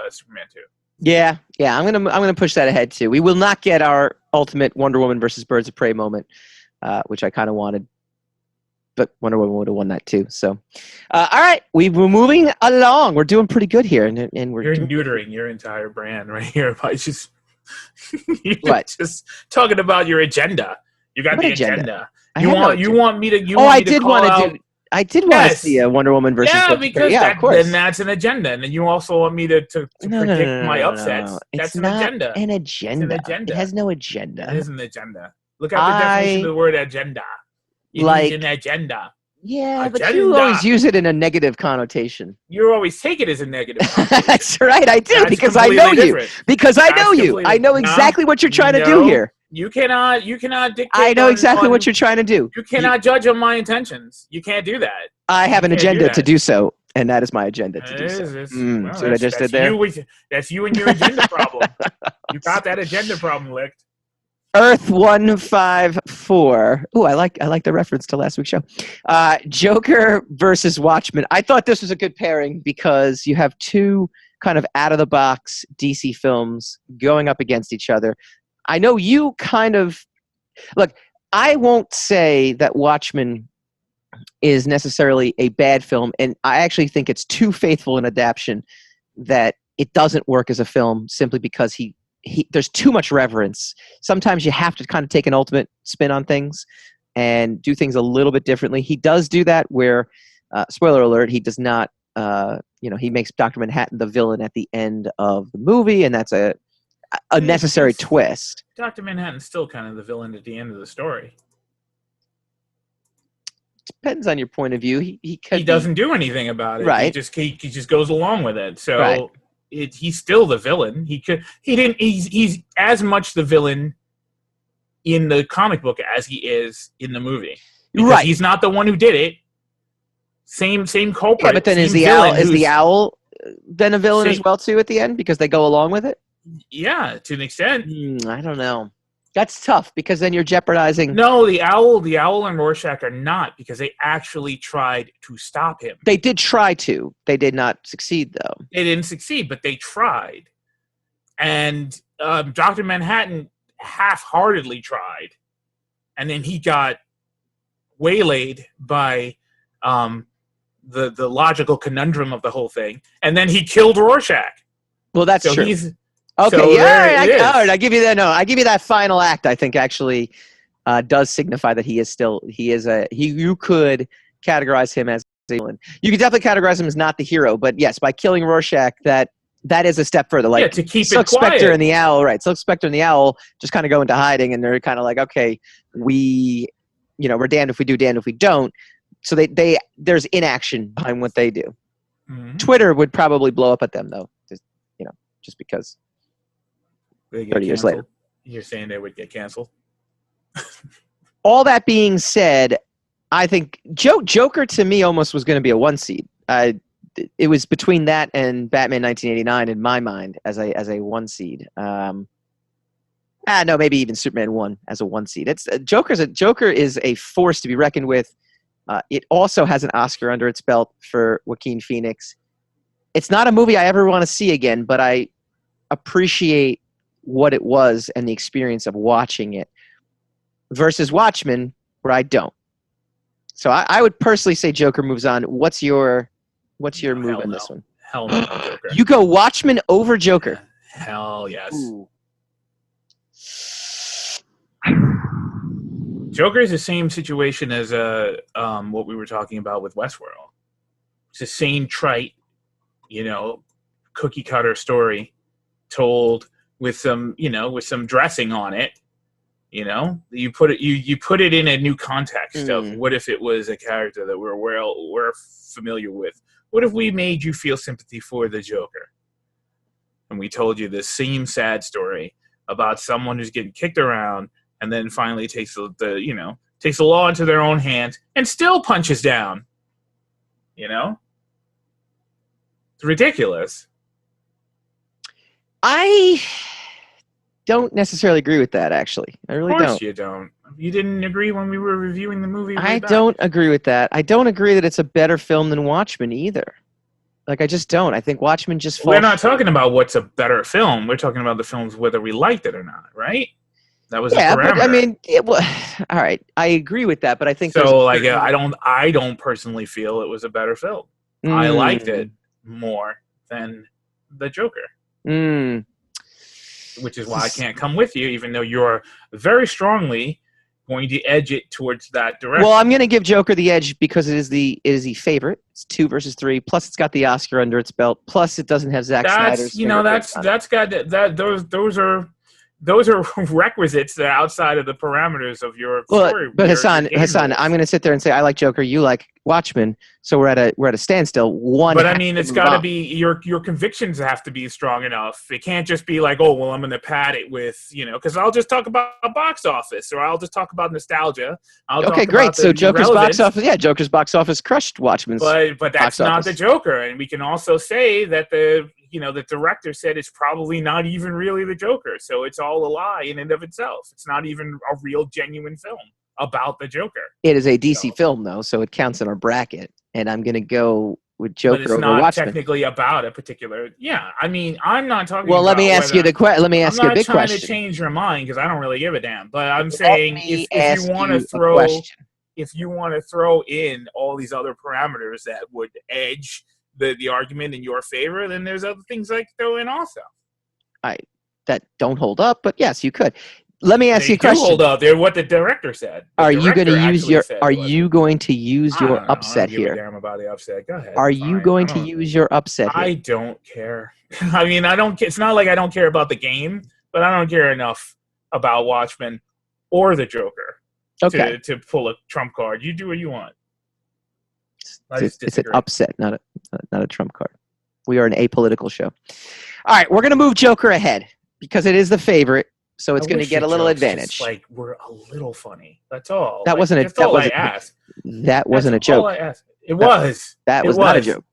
Superman 2. Yeah. I'm gonna push that ahead too. We will not get our ultimate Wonder Woman versus Birds of Prey moment, which I kind of wanted, but Wonder Woman would have won that too. So, all right, we're moving along. We're doing pretty good here, and you're neutering your entire brand right here by just what? Just talking about your agenda. You got what the agenda. You want me to? I did want to see a Wonder Woman versus. Yeah, because then that's an agenda, and then you also want me to predict my upsets. That's an agenda. An agenda. It has no agenda. It is an agenda. Look at the definition of the word agenda. You need an agenda. Yeah, agenda. But you always use it in a negative connotation. You always take it as a negative connotation. That's right, I do, because I know you. Because I know you. I know exactly what you're trying to do here. You cannot dictate. I know exactly what you're trying to do. You cannot judge on my intentions. You can't do that. I have an agenda to do so, and that is my agenda to do so. See what I just did there? That's you and your agenda problem. You got that agenda problem licked. Earth 154. Ooh, I like the reference to last week's show. Joker versus Watchmen. I thought this was a good pairing because you have two kind of out-of-the-box DC films going up against each other. I know you kind of... Look, I won't say that Watchmen is necessarily a bad film, and I actually think it's too faithful an adaptation that it doesn't work as a film simply because there's too much reverence. Sometimes you have to kind of take an ultimate spin on things and do things a little bit differently. He does do that where, spoiler alert, he does not, he makes Dr. Manhattan the villain at the end of the movie, and that's a necessary twist. Dr. Manhattan's still kind of the villain at the end of the story. Depends on your point of view. He doesn't do anything about it. Right. He just goes along with it. So right. He's still the villain. He's as much the villain in the comic book as he is in the movie. Because right. He's not the one who did it. Same culprit. Yeah, but then is the owl then a villain as well too at the end because they go along with it? Yeah, to an extent. I don't know. That's tough because then you're jeopardizing. No, the owl and Rorschach are not because they actually tried to stop him. They did try to. They did not succeed, though. They didn't succeed, but they tried. And Dr. Manhattan half-heartedly tried, and then he got waylaid by the logical conundrum of the whole thing, and then he killed Rorschach. Well, that's true. Okay, so all right, I give you that. No, I give you that final act. I think actually does signify that you could categorize him as You could definitely categorize him as not the hero, but yes, by killing Rorschach, that is a step further. Like, to keep Silk it quiet. Spectre and the Owl, right? Silk Spectre and the Owl just kind of go into hiding, and they're kind of like, okay, we're damned if we do, damned if we don't. So there's inaction behind what they do. Mm-hmm. Twitter would probably blow up at them, though, just because. 30 years later. You're saying they would get canceled? All that being said, I think Joker to me almost was going to be a 1 seed. It was between that and Batman 1989 in my mind as a 1 seed. No, maybe even Superman 1 as a 1 seed. Joker is a force to be reckoned with. It also has an Oscar under its belt for Joaquin Phoenix. It's not a movie I ever want to see again, but I appreciate what it was and the experience of watching it versus Watchmen, where I don't. So I would personally say Joker moves on. What's your move in this one? Hell no, Joker. You go Watchmen over Joker. Hell yes. Ooh. Joker is the same situation as what we were talking about with Westworld. It's the same trite, cookie cutter story told with some dressing on it. You put it in a new context of what if it was a character that we're familiar with. What if we made you feel sympathy for the Joker? And we told you this same sad story about someone who's getting kicked around and then finally takes the law into their own hands and still punches down. It's ridiculous. I don't necessarily agree with that, actually. I really don't. Of course you don't. You didn't agree when we were reviewing the movie. I don't agree with that. I don't agree that it's a better film than Watchmen either. Like, I just don't. I think Watchmen just falls. We're not talking about what's a better film. We're talking about the films whether we liked it or not, right? That was the parameter. But I mean, all right. I agree with that, but I think so. Like, I don't personally feel it was a better film. I liked it more than the Joker. Which is why I can't come with you, even though you're very strongly going to edge it towards that direction. Well, I'm going to give Joker the edge because it is the favorite. It's 2 versus 3. Plus, it's got the Oscar under its belt. Plus, it doesn't have Zack Snyder's. Those are requisites that are outside of the parameters of your story. But Hassan, I'm going to sit there and say I like Joker, you like Watchmen, so we're at a standstill. But I mean, it's got to be your convictions have to be strong enough. It can't just be like, oh well, I'm going to pad it with because I'll just talk about box office or I'll just talk about nostalgia. Okay, great. So Joker's box office crushed Watchmen's. But that's not the Joker, and we can also say that the director said it's probably not even really the Joker. So it's all a lie in and of itself. It's not even a real, genuine film about the Joker. It is a DC film, though, so it counts in our bracket. And I'm going to go with Joker over Watchmen. But it's not technically about a particular... Yeah, I mean, I'm not talking about... Well, let me ask you a big question. I'm not trying to change your mind because I don't really give a damn. But I'm saying if you want to throw in all these other parameters that would edge... The argument in your favor, then there's other things I could throw in also. That don't hold up, but yes, you could. Let me ask you a question. Hold up. They're what the director said. Are you going to use your upset here? I don't give a damn about the upset. Go ahead. Are you going to use your upset here? I don't care. I mean, I don't. It's not like I don't care about the game, but I don't care enough about Watchmen or the Joker to pull a trump card. You do what you want. It's an upset, not a trump card. We are an apolitical show. All right, we're going to move Joker ahead because it is the favorite, so it's going to get a little advantage. Just like we're a little funny. That's all. That wasn't a joke. It was. That was not a joke.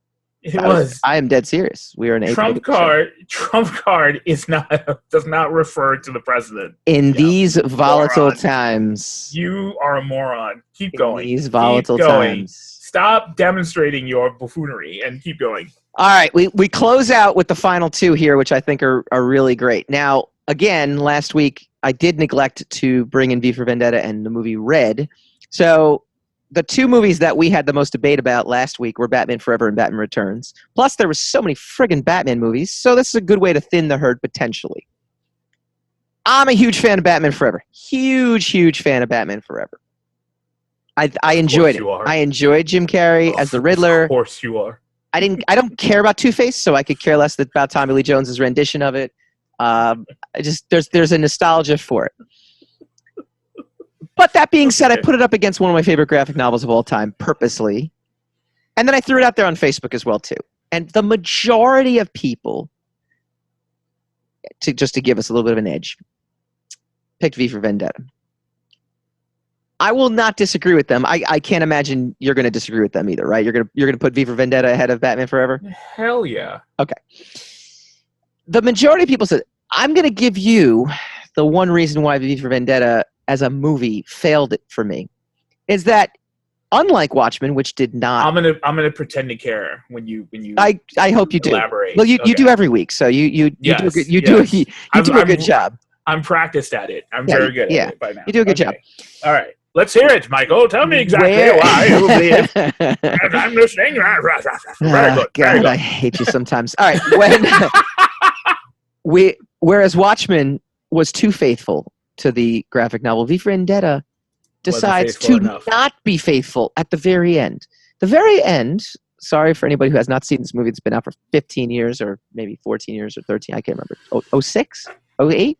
It was. I am dead serious. We are an Trump card. Trump card does not refer to the president. In these volatile times, you are a moron. Keep going. In these volatile times. Stop demonstrating your buffoonery and keep going. All right, we close out with the final 2 here, which I think are really great. Now, again, last week I did neglect to bring in V for Vendetta and the movie Red. So the 2 movies that we had the most debate about last week were Batman Forever and Batman Returns. Plus, there was so many friggin' Batman movies, so this is a good way to thin the herd potentially. I'm a huge fan of Batman Forever. Huge fan of Batman Forever. I enjoyed it. I enjoyed Jim Carrey as the Riddler. Of course you are. I don't care about Two-Face, so I could care less about Tommy Lee Jones's rendition of it. There's a nostalgia for it. But that being said, I put it up against one of my favorite graphic novels of all time, purposely. And then I threw it out there on Facebook as well, too. And the majority of people, just to give us a little bit of an edge, picked V for Vendetta. I will not disagree with them. I can't imagine you're going to disagree with them either, right? You're gonna put V for Vendetta ahead of Batman Forever? Hell yeah. Okay. The majority of people said, I'm going to give you the one reason why V for Vendetta as a movie failed it for me, is that unlike Watchmen, which did not. I'm gonna pretend to care when you. I hope you elaborate. Do. Well, you do every week, so you do a good job. I'm practiced at it. I'm very good at it by now. You do a good job. All right, let's hear it, Michael. Tell me exactly why you believe. I'm listening. Very good. God, I hate you sometimes. All right, whereas Watchmen was too faithful to the graphic novel, V for Vendetta decides to not be faithful at the very end. The very end, sorry for anybody who has not seen this movie, it's been out for 15 years or maybe 14 years or 13, I can't remember. 06? 08?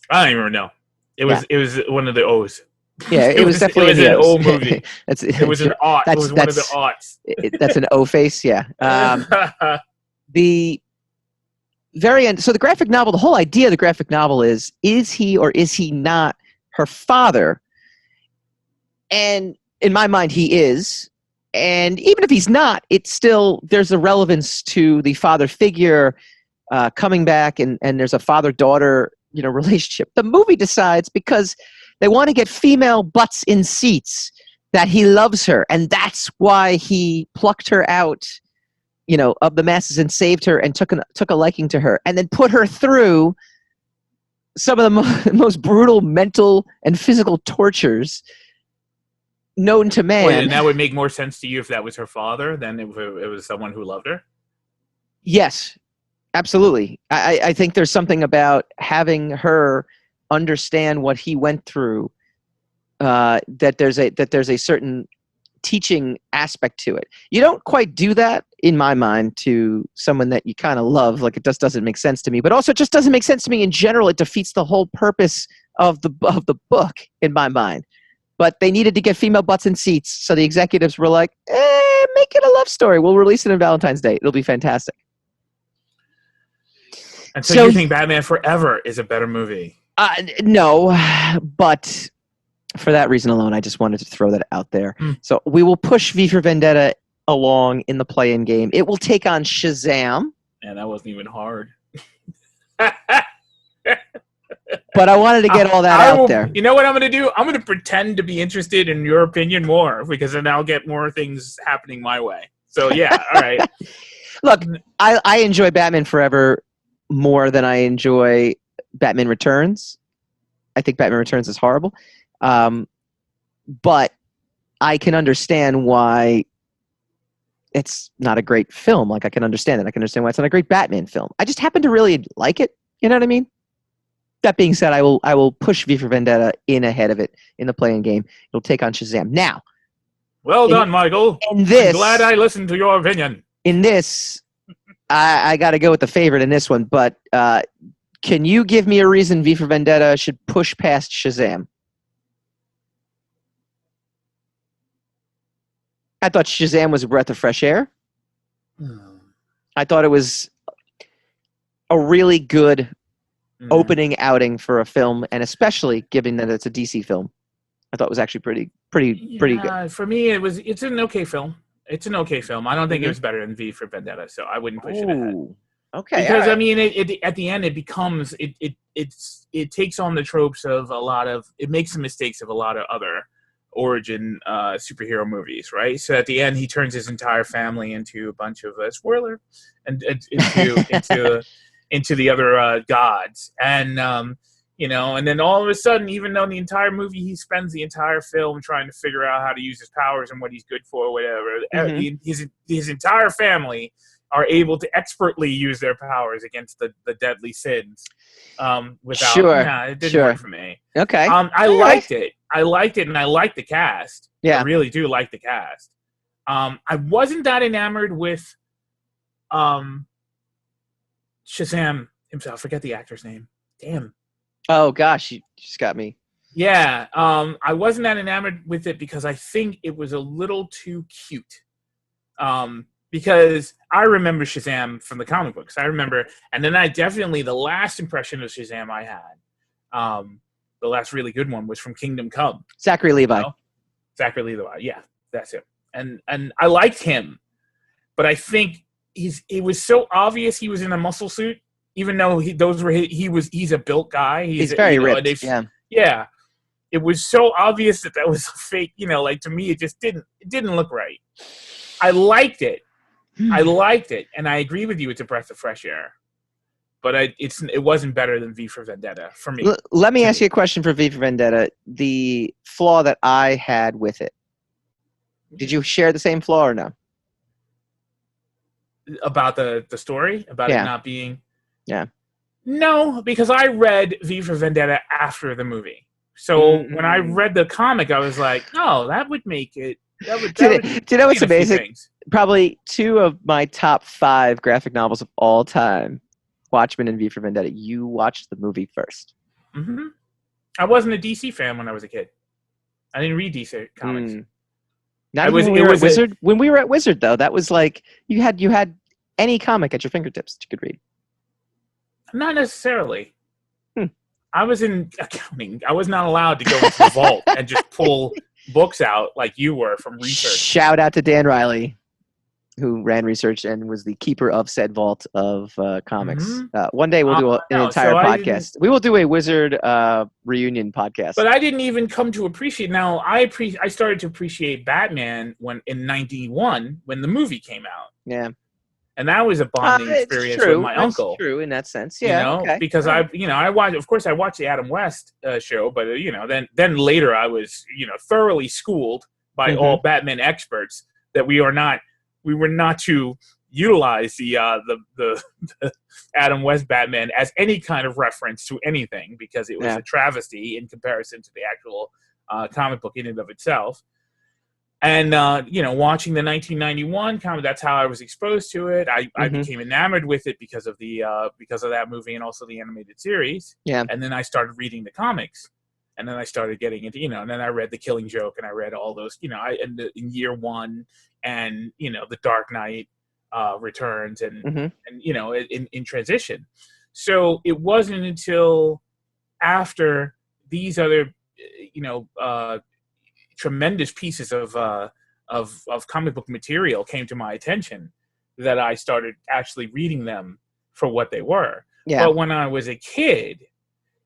I don't even know. It was one of the O's. Yeah, it was definitely an O movie. It was an aught. It was one of the aughts. That's an O face, yeah. The very end. So the graphic novel, the whole idea of the graphic novel is he or is he not her father? And in my mind, he is. And even if he's not, it's still, there's a relevance to the father figure coming back, and there's a father-daughter, relationship. The movie decides, because they want to get female butts in seats, that he loves her, and that's why he plucked her out, of the masses and saved her and took a liking to her, and then put her through some of the most brutal mental and physical tortures known to man. Wait, and that would make more sense to you if that was her father than if it was someone who loved her? Yes, absolutely. I think there's something about having her understand what he went through, that there's a certain teaching aspect to it. You don't quite do that, in my mind, to someone that you kind of love. Like, it just doesn't make sense to me. But also, it just doesn't make sense to me in general. It defeats the whole purpose of the book, in my mind. But they needed to get female butts in seats, so the executives were like, make it a love story. We'll release it on Valentine's Day. It'll be fantastic. And so you think Batman Forever is a better movie? No, but for that reason alone, I just wanted to throw that out there. So we will push V for Vendetta along in the play-in game. It will take on Shazam. And that wasn't even hard. But I wanted to get all that out there. You know what I'm going to do? I'm going to pretend to be interested in your opinion more, because then I'll get more things happening my way. So, yeah, all right. Look, I enjoy Batman Forever more than I enjoy Batman Returns. I think Batman Returns is horrible. But I can understand why it's not a great film. Like, I can understand it. I can understand why it's not a great Batman film. I just happen to really like it. You know what I mean? That being said, I will push V for Vendetta in ahead of it in the play-in game. It'll take on Shazam. Now, well done, Michael. I'm glad I listened to your opinion. In this, I got to go with the favorite in this one. But can you give me a reason V for Vendetta should push past Shazam? I thought Shazam was a breath of fresh air. I thought it was a really good opening outing for a film, and especially given that it's a DC film, I thought it was actually pretty good. For me, it's an okay film. It's an okay film. I don't think it was better than V for Vendetta, so I wouldn't push it ahead. Okay, because I mean, at the end, it becomes it takes on the tropes of it makes the mistakes of a lot of other origin superhero movies, right? So at the end, he turns his entire family into a bunch of spoiler, and into the other gods, and and then all of a sudden, even though the entire movie he spends the entire film trying to figure out how to use his powers and what he's good for, whatever, his entire family are able to expertly use their powers against the deadly sins. It didn't work for me. Okay, I liked it, and I liked the cast. Yeah. I really do like the cast. I wasn't that enamored with Shazam himself. I forget the actor's name. Damn. Oh gosh, you just got me. Yeah. I wasn't that enamored with it because I think it was a little too cute. Because I remember Shazam from the comic books. I remember, and then the last impression of Shazam I had, the last really good one was from Kingdom Come. Zachary Levi. You know? Zachary Levi. Yeah, that's him. And I liked him, but I think it was so obvious he was in a muscle suit, even though he's a built guy. He's very ripped. Yeah. It was so obvious that was a fake. To me, it didn't look right. I liked it. And I agree with you. It's a breath of fresh air, but it wasn't better than V for Vendetta for me. Let me ask you a question for V for Vendetta. The flaw that I had with it. Did you share the same flaw or no? About the story? About it not being... Yeah. No, because I read V for Vendetta after the movie. So when I read the comic, I was like, oh, that would make it... Do you know what's amazing? Probably 2 of my top 5 graphic novels of all time, Watchmen and V for Vendetta. You watched the movie first. Mm-hmm. I wasn't a DC fan when I was a kid. I didn't read DC comics. When we were at Wizard, though, that was like you had any comic at your fingertips that you could read. Not necessarily. I was in accounting. I was not allowed to go into the vault and just pull books out like you were from research. Shout out to Dan Riley, who ran research and was the keeper of said vault of comics. Mm-hmm. One day we'll do an entire podcast. We will do a Wizard reunion podcast. But I didn't even come to appreciate. Now I started to appreciate Batman in '91 when the movie came out. Yeah. And that was a bonding experience with my uncle. True in that sense, yeah. Okay. Because I watched. Of course, I watched the Adam West show, but then later I was thoroughly schooled by all Batman experts that we were not to utilize the Adam West Batman as any kind of reference to anything because it was a travesty in comparison to the actual comic book in and of itself. And, watching the 1991 comic, that's how I was exposed to it. I became enamored with it because of that movie and also the animated series. Yeah. And then I started reading the comics. And then I started getting into, and then I read The Killing Joke and I read all those, in Year One and, The Dark Knight Returns and in transition. So it wasn't until after these other, tremendous pieces of comic book material came to my attention that I started actually reading them for what they were. Yeah. But when I was a kid,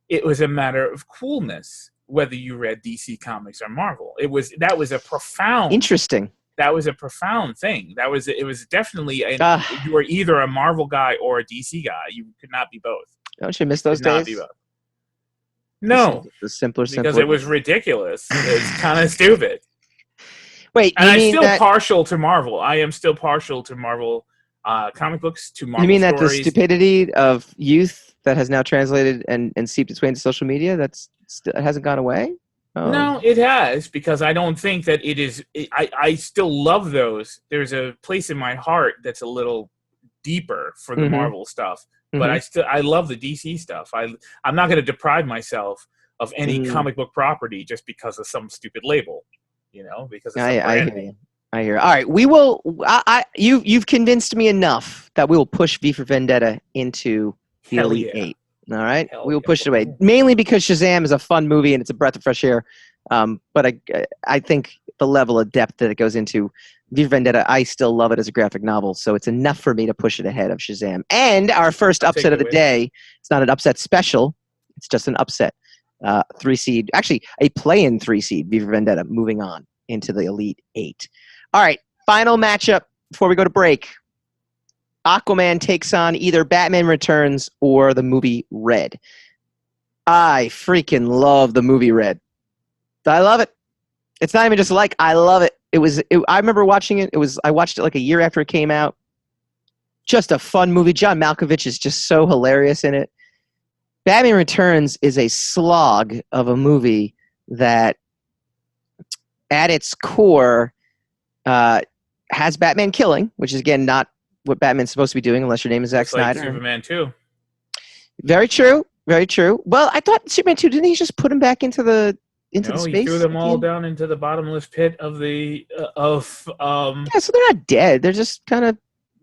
it was a matter of coolness whether you read DC Comics or Marvel. That was a profound interesting. That was a profound thing. It was definitely you were either a Marvel guy or a DC guy. You could not be both. Don't you miss those days? Not be both. No, the simpler because it was ridiculous. It's kind of stupid. Wait, and I'm still partial to Marvel. I am still partial to Marvel comic books, to Marvel. You mean stories. That the stupidity of youth that has now translated and seeped its way into social media it hasn't gone away? Oh. No, it has, because I don't think that it is. I still love those. There's a place in my heart that's a little deeper for the Marvel stuff. But I love the DC stuff. I'm not going to deprive myself of any comic book property just because of some stupid label, because it's I hear. All right, we will. You've convinced me enough that we will push V for Vendetta into the Elite 8. All right, we will push it away, mainly because Shazam is a fun movie and it's a breath of fresh air. But I think the level of depth that it goes into, V for Vendetta, I still love it as a graphic novel, so it's enough for me to push it ahead of Shazam. And our first upset of the day, it's not an upset special, it's just an upset. 3-seed, actually a play-in 3-seed, V for Vendetta, moving on into the Elite 8. All right, final matchup before we go to break. Aquaman takes on either Batman Returns or the movie Red. I freaking love the movie Red. I love it. It's not even just I love it. I remember watching it. I watched it like a year after it came out. Just a fun movie. John Malkovich is just so hilarious in it. Batman Returns is a slog of a movie that at its core, has Batman killing, which is, again, not what Batman's supposed to be doing unless your name is Zack Snyder. Like Superman 2. Very true. Very true. Well, I thought Superman 2, didn't he just put him back into the space? He threw them all down into the bottomless pit of the Yeah, so they're not dead. They're just kind of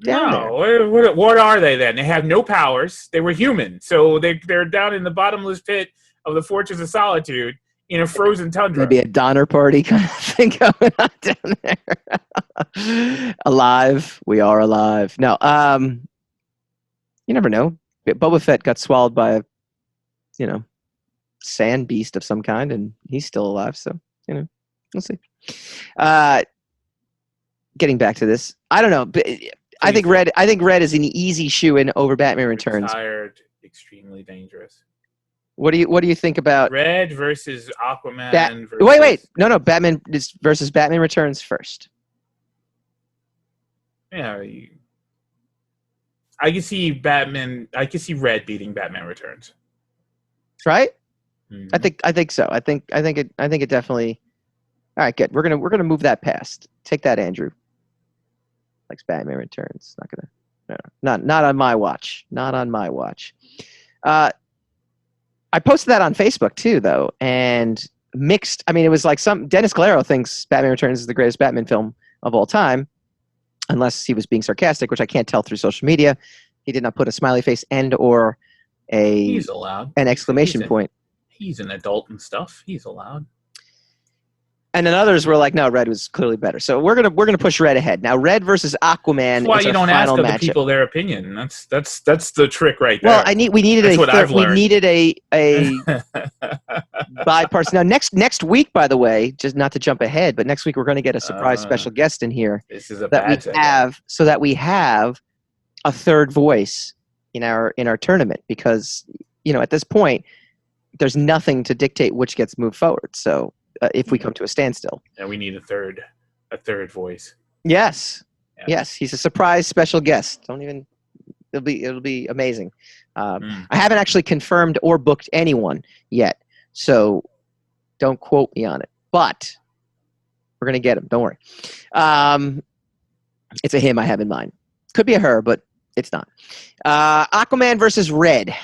down there. What are they then? They have no powers. They were human, so they're down in the bottomless pit of the Fortress of Solitude in a frozen tundra. Maybe a Donner Party kind of thing going on down there. Alive. We are alive. No, you never know. Boba Fett got swallowed by a, sand beast of some kind, and he's still alive. So, we'll see. Getting back to this, I don't know. But I think Red is an easy shoe-in over Batman Returns. Retired, extremely dangerous. What do you think about Red versus Aquaman? Wait. No. Batman versus Batman Returns first. Yeah, I can see Batman. I can see Red beating Batman Returns. Right? Mm-hmm. I think so. I think it definitely. All right, good. We're gonna move that past. Take that, Andrew. Likes Batman Returns. Not on my watch. Not on my watch. I posted that on Facebook too, though, and mixed. I mean, it was like Dennis Galero thinks Batman Returns is the greatest Batman film of all time, unless he was being sarcastic, which I can't tell through social media. He did not put a smiley face or He's allowed an exclamation point. He's an adult and stuff. He's allowed. And then others were like, no, Red was clearly better. So we're gonna push Red ahead. Now, Red versus Aquaman. That's why is you don't ask other people their opinion. That's the trick right there. Well, we needed a bipartisan. Now, next week, by the way, just not to jump ahead, but next week we're going to get a surprise special guest in here. This is a so that we have a third voice in our tournament, because at this point there's nothing to dictate which gets moved forward. So. If we come to a standstill, and we need a third voice. Yes, he's a surprise special guest. It'll be amazing. I haven't actually confirmed or booked anyone yet, so don't quote me on it. But we're gonna get him. Don't worry. It's a him I have in mind. Could be a her, but it's not. Aquaman versus Red.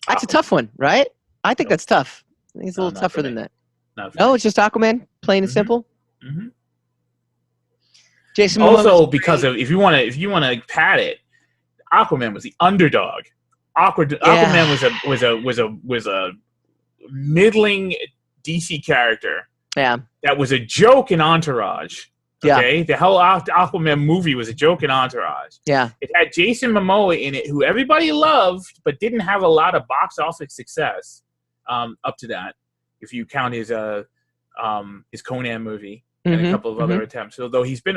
That's a tough one, right? I think that's tough. I think it's a little tougher than that. No, it's just Aquaman, plain and simple. Mm-hmm. Jason. Also, because of if you want to pad it, Aquaman was the underdog. Aquaman was a middling DC character. Yeah. That was a joke in Entourage. Okay, the whole Aquaman movie was a joke in Entourage. Yeah, it had Jason Momoa in it, who everybody loved, but didn't have a lot of box office success. Up to that, if you count his Conan movie and a couple of other attempts, although he's been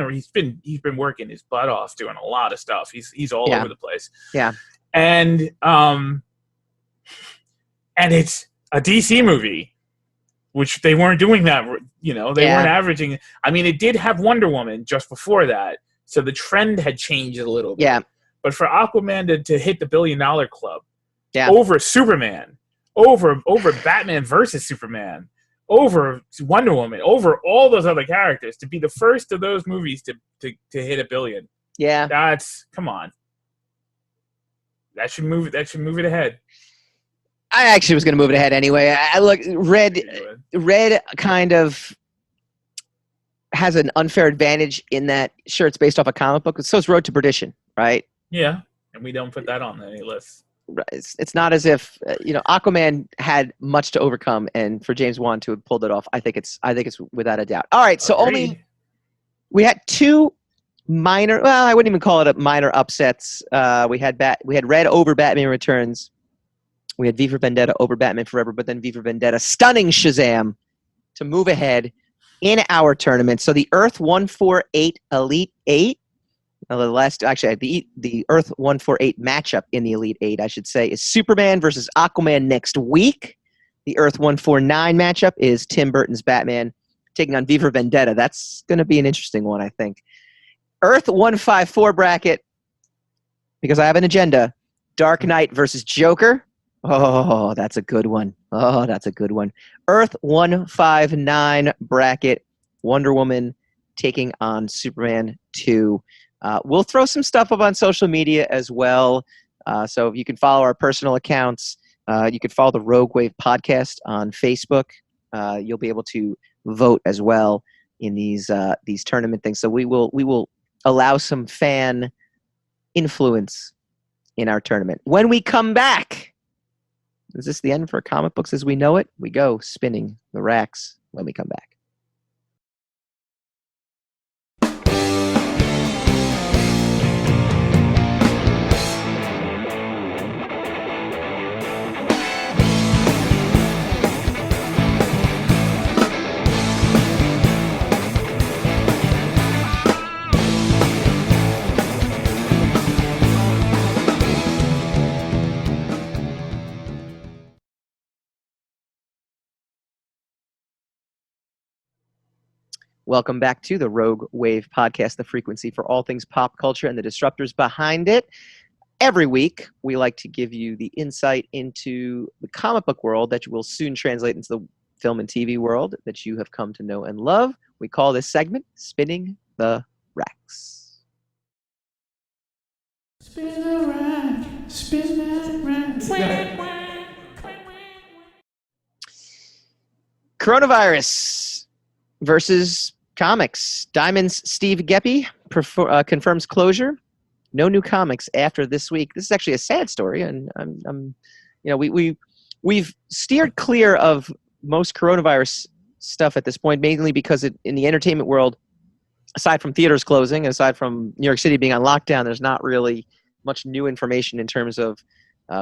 working his butt off doing a lot of stuff. He's all over the place. Yeah, and it's a DC movie, which they weren't doing that. They weren't averaging. I mean, it did have Wonder Woman just before that, so the trend had changed a little bit. Yeah, but for Aquaman to hit the $1 billion club, over Superman. Over Batman versus Superman, over Wonder Woman, over all those other characters, to be the first of those movies to hit $1 billion. Yeah, come on. That should move it ahead. I actually was going to move it ahead anyway. I look Red kind of has an unfair advantage in that, sure, it's based off a comic book, but so is Road to Perdition, right? Yeah, and we don't put that on any list. It's not as if Aquaman had much to overcome, and for James Wan to have pulled it off, I think it's without a doubt. All right, so Agreed. we had two minor. Well, I wouldn't even call it a minor upsets. We had Red over Batman Returns. We had V for Vendetta over Batman Forever, but then V for Vendetta stunning Shazam to move ahead in our tournament. So the Earth 148 Elite 8. The Earth 148 matchup in the Elite 8, I should say, is Superman versus Aquaman next week. The Earth 149 matchup is Tim Burton's Batman taking on V for Vendetta. That's going to be an interesting one, I think. Earth 154 bracket, because I have an agenda, Dark Knight versus Joker. Oh, that's a good one. Oh, that's a good one. Earth 159 bracket, Wonder Woman taking on Superman 2. We'll throw some stuff up on social media as well. So you can follow our personal accounts. You can follow the Rogue Wave podcast on Facebook. You'll be able to vote as well in these tournament things. So we will allow some fan influence in our tournament. When we come back, is this the end for comic books as we know it? We go spinning the racks when we come back. Welcome back to the Rogue Wave podcast, the frequency for all things pop culture and the disruptors behind it. Every week, we like to give you the insight into the comic book world that will soon translate into the film and TV world that you have come to know and love. We call this segment Spinning the Racks. Spin the rack, spin that rack. Coronavirus versus comics. Diamond's Steve Geppi confirms closure. No new comics after this week. This is actually a sad story, and we've steered clear of most coronavirus stuff at this point, mainly because in the entertainment world, aside from theaters closing, aside from New York City being on lockdown, there's not really much new information in terms of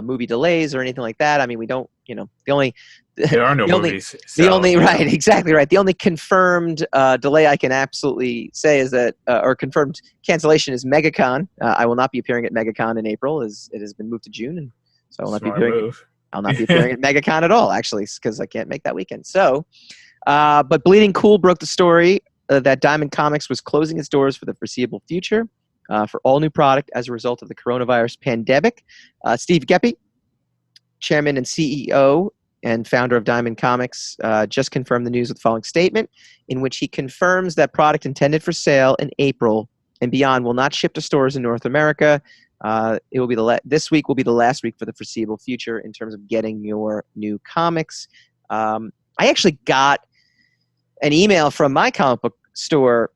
movie delays or anything like that. I mean, we don't, There are no movies. Right, exactly right. The only confirmed delay I can absolutely say is that, or confirmed cancellation is MegaCon. I will not be appearing at MegaCon in April, as it has been moved to June, and so I will not be appearing. I'll not be appearing at MegaCon at all, actually, because I can't make that weekend. So, but Bleeding Cool broke the story that Diamond Comics was closing its doors for the foreseeable future. For all new product as a result of the coronavirus pandemic. Steve Geppi, chairman and CEO and founder of Diamond Comics, just confirmed the news with the following statement, in which he confirms that product intended for sale in April and beyond will not ship to stores in North America. It will be this week will be the last week for the foreseeable future in terms of getting your new comics. I actually got an email from my comic book store,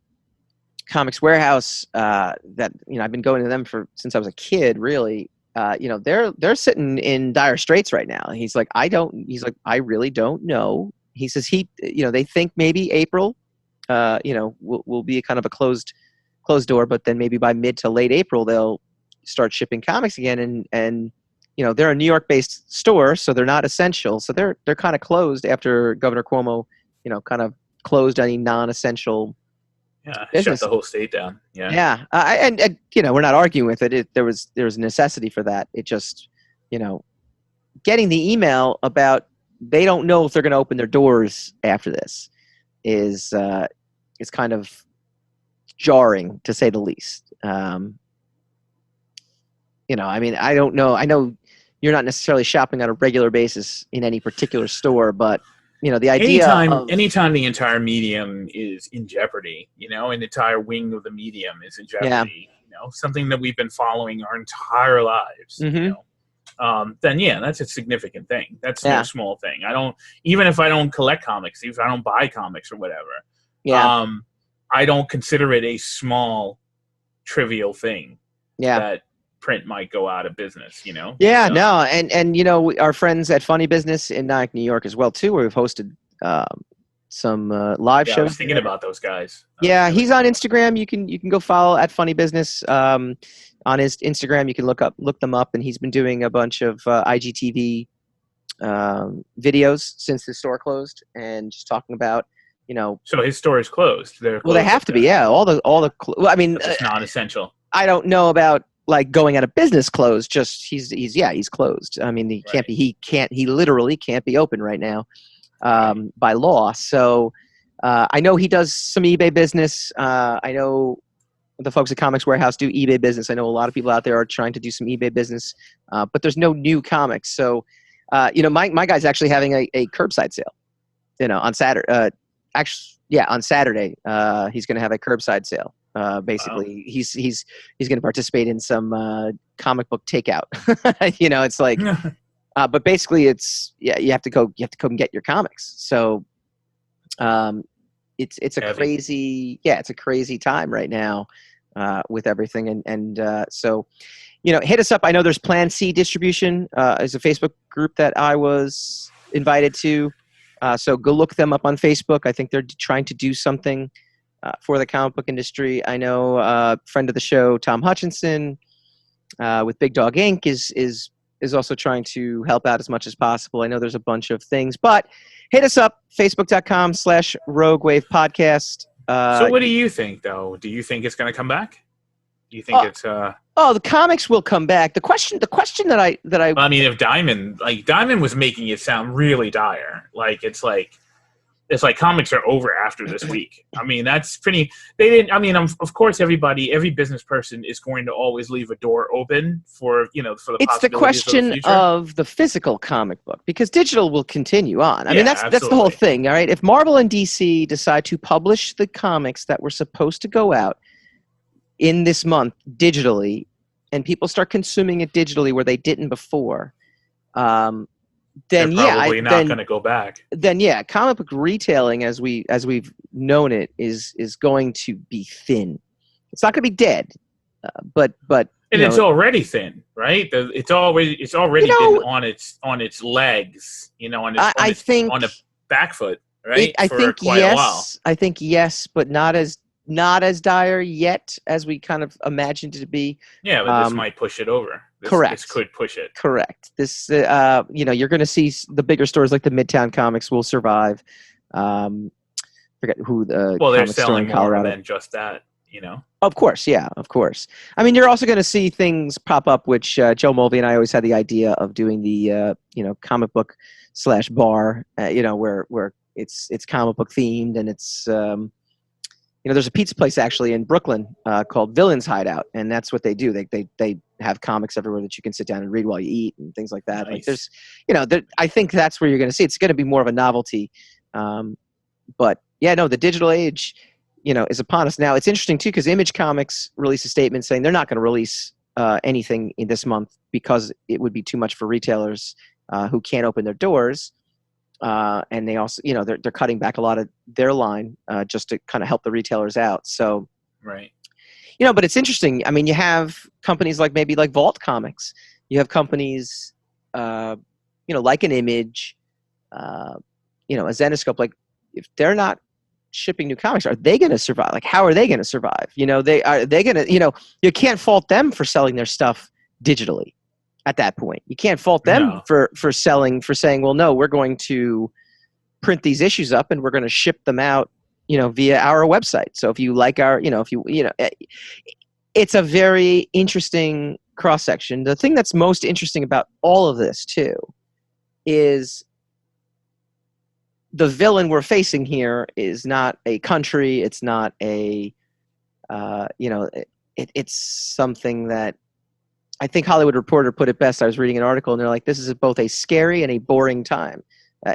Comics Warehouse, that I've been going to them since I was a kid. Really, they're sitting in dire straits right now. He's like, I really don't know. He says they think maybe April, will be a kind of a closed door, but then maybe by mid to late April they'll start shipping comics again. And they're a New York-based store, so they're not essential. So they're kind of closed after Governor Cuomo, kind of closed any non-essential. Yeah, business. shut the whole state down. Yeah. Yeah, and we're not arguing with it. There was a necessity for that. It just, getting the email about they don't know if they're going to open their doors after this is kind of jarring, to say the least. I mean, I don't know. I know you're not necessarily shopping on a regular basis in any particular store, but the idea anytime the entire medium is in jeopardy, an entire wing of the medium is in jeopardy, something that we've been following our entire lives, then that's a significant thing. That's no small thing. Even if I don't collect comics, even if I don't buy comics or whatever, I don't consider it a small, trivial thing that print might go out of business, No, and our friends at Funny Business in Nyack, New York as well too, where we've hosted some live shows. I was thinking about those guys. He's on Instagram. You can go follow at Funny Business on his Instagram. You can look them up, and he's been doing a bunch of IGTV videos since his store closed, and just talking about So his store is closed. They have to be. Yeah, all the. I mean, it's non-essential. I don't know about like going out of business closed. Just he's closed. I mean, he literally can't be open right now by law. So I know he does some eBay business. I know the folks at Comics Warehouse do eBay business. I know a lot of people out there are trying to do some eBay business, but there's no new comics. So My guy's actually having a curbside sale, on Saturday. On Saturday, he's going to have a curbside sale. Basically, Wow. he's going to participate in some comic book takeout. It's like, but basically, you have to go and get your comics. So, it's a Heavy. it's a crazy time right now with everything, and so. Hit us up. I know there's Plan C Distribution is a Facebook group that I was invited to. So go look them up on Facebook. I think they're trying to do something for the comic book industry. I know friend of the show, Tom Hutchinson, with Big Dog Inc. is also trying to help out as much as possible. I know there's a bunch of things, but hit us up, facebook.com/Rogue Wave Podcast. So what do you think, though? Do you think it's going to come back? Do you think it's Oh, the comics will come back. The question that I I mean, if Diamond was making it sound really dire, it's like comics are over after this week. I mean, that's pretty. They didn't. I mean, of course, every business person is going to always leave a door open for for the. It's the question of the physical comic book, because digital will continue on. I mean, that's the whole thing. All right, if Marvel and DC decide to publish the comics that were supposed to go out in this month digitally, and people start consuming it digitally where they didn't before, then they're probably not going to go back. Then comic book retailing as we've known it is going to be thin. It's not going to be dead, but it's already thin, right? It's already been on its legs, on a back foot, right? I think yes. I think yes, but not as dire yet as we kind of imagined it to be. Yeah, but this might push it over. Correct. This could push it. Correct. This, you're going to see the bigger stores like the Midtown Comics will survive. Forget who the they're selling more than just that. Of course, yeah, of course. I mean, you're also going to see things pop up, which Joe Mulvey and I always had the idea of doing the comic book /bar, where it's comic book themed, and it's there's a pizza place actually in Brooklyn called Villains Hideout, and that's what they do. They have comics everywhere that you can sit down and read while you eat and things like that. Nice. Like there's, I think that's where you're going to see it's going to be more of a novelty. But the digital age, is upon us now. It's interesting too because Image Comics released a statement saying they're not going to release anything in this month because it would be too much for retailers who can't open their doors. And they also, they're cutting back a lot of their line just to kind of help the retailers out. So, right. But it's interesting. I mean, you have companies like Vault Comics. You have companies, like an Image, a Zenescope. Like, if they're not shipping new comics, are they going to survive? Like, how are they going to survive? They going to, you can't fault them for selling their stuff digitally. At that point, you can't fault them for saying, well, no, we're going to print these issues up and we're going to ship them out, via our website. So if you like it's a very interesting cross section. The thing that's most interesting about all of this too is the villain we're facing here is not a country. It's not a, it's something that. I think Hollywood Reporter put it best. I was reading an article, and they're like, this is both a scary and a boring time.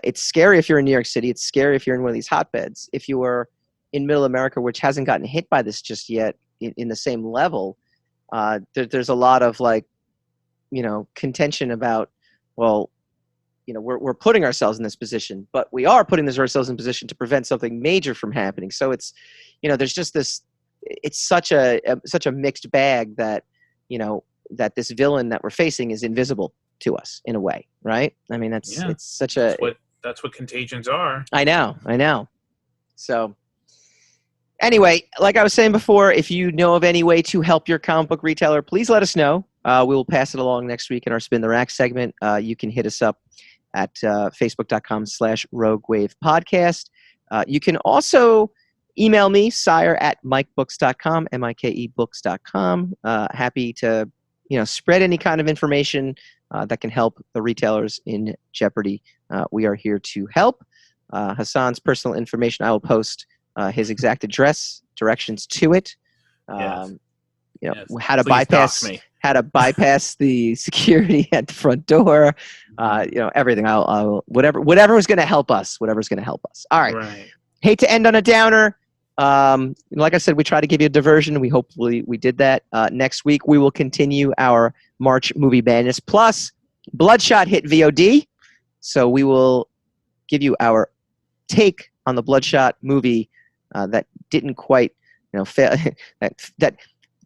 It's scary if you're in New York City. It's scary if you're in one of these hotbeds. If you are in Middle America, which hasn't gotten hit by this just yet in the same level, there's a lot of contention about, well, we're putting ourselves in this position, but we are putting ourselves in position to prevent something major from happening. So it's, there's just this, it's such a mixed bag that, that this villain that we're facing is invisible to us in a way, right? I mean, it's such a... That's what contagions are. I know. So anyway, like I was saying before, if you know of any way to help your comic book retailer, please let us know. We will pass it along next week in our Spin the Rack segment. You can hit us up at facebook.com/Rogue Wave Podcast. You can also email me, sire@mikebooks.com, MIKE books.com. Happy to spread any kind of information that can help the retailers in jeopardy. We are here to help. Hassan's personal information, I will post his exact address, directions to it. Yes. How to bypass how to bypass the security at the front door. Everything. I'll whatever is going to help us. Whatever's going to help us. All right. Right. Hate to end on a downer. Like I said, we try to give you a diversion. We did that. Next week we will continue our March movie madness. Plus, Bloodshot hit VOD, so we will give you our take on the Bloodshot movie that didn't quite, fail.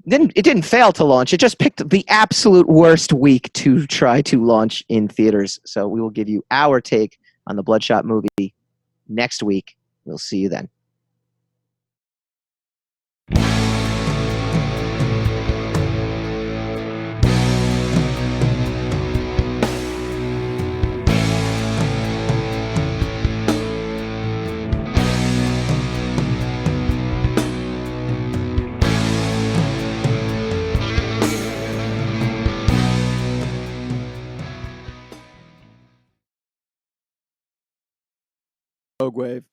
It didn't fail to launch. It just picked the absolute worst week to try to launch in theaters. So we will give you our take on the Bloodshot movie next week. We'll see you then. Rogue Wave.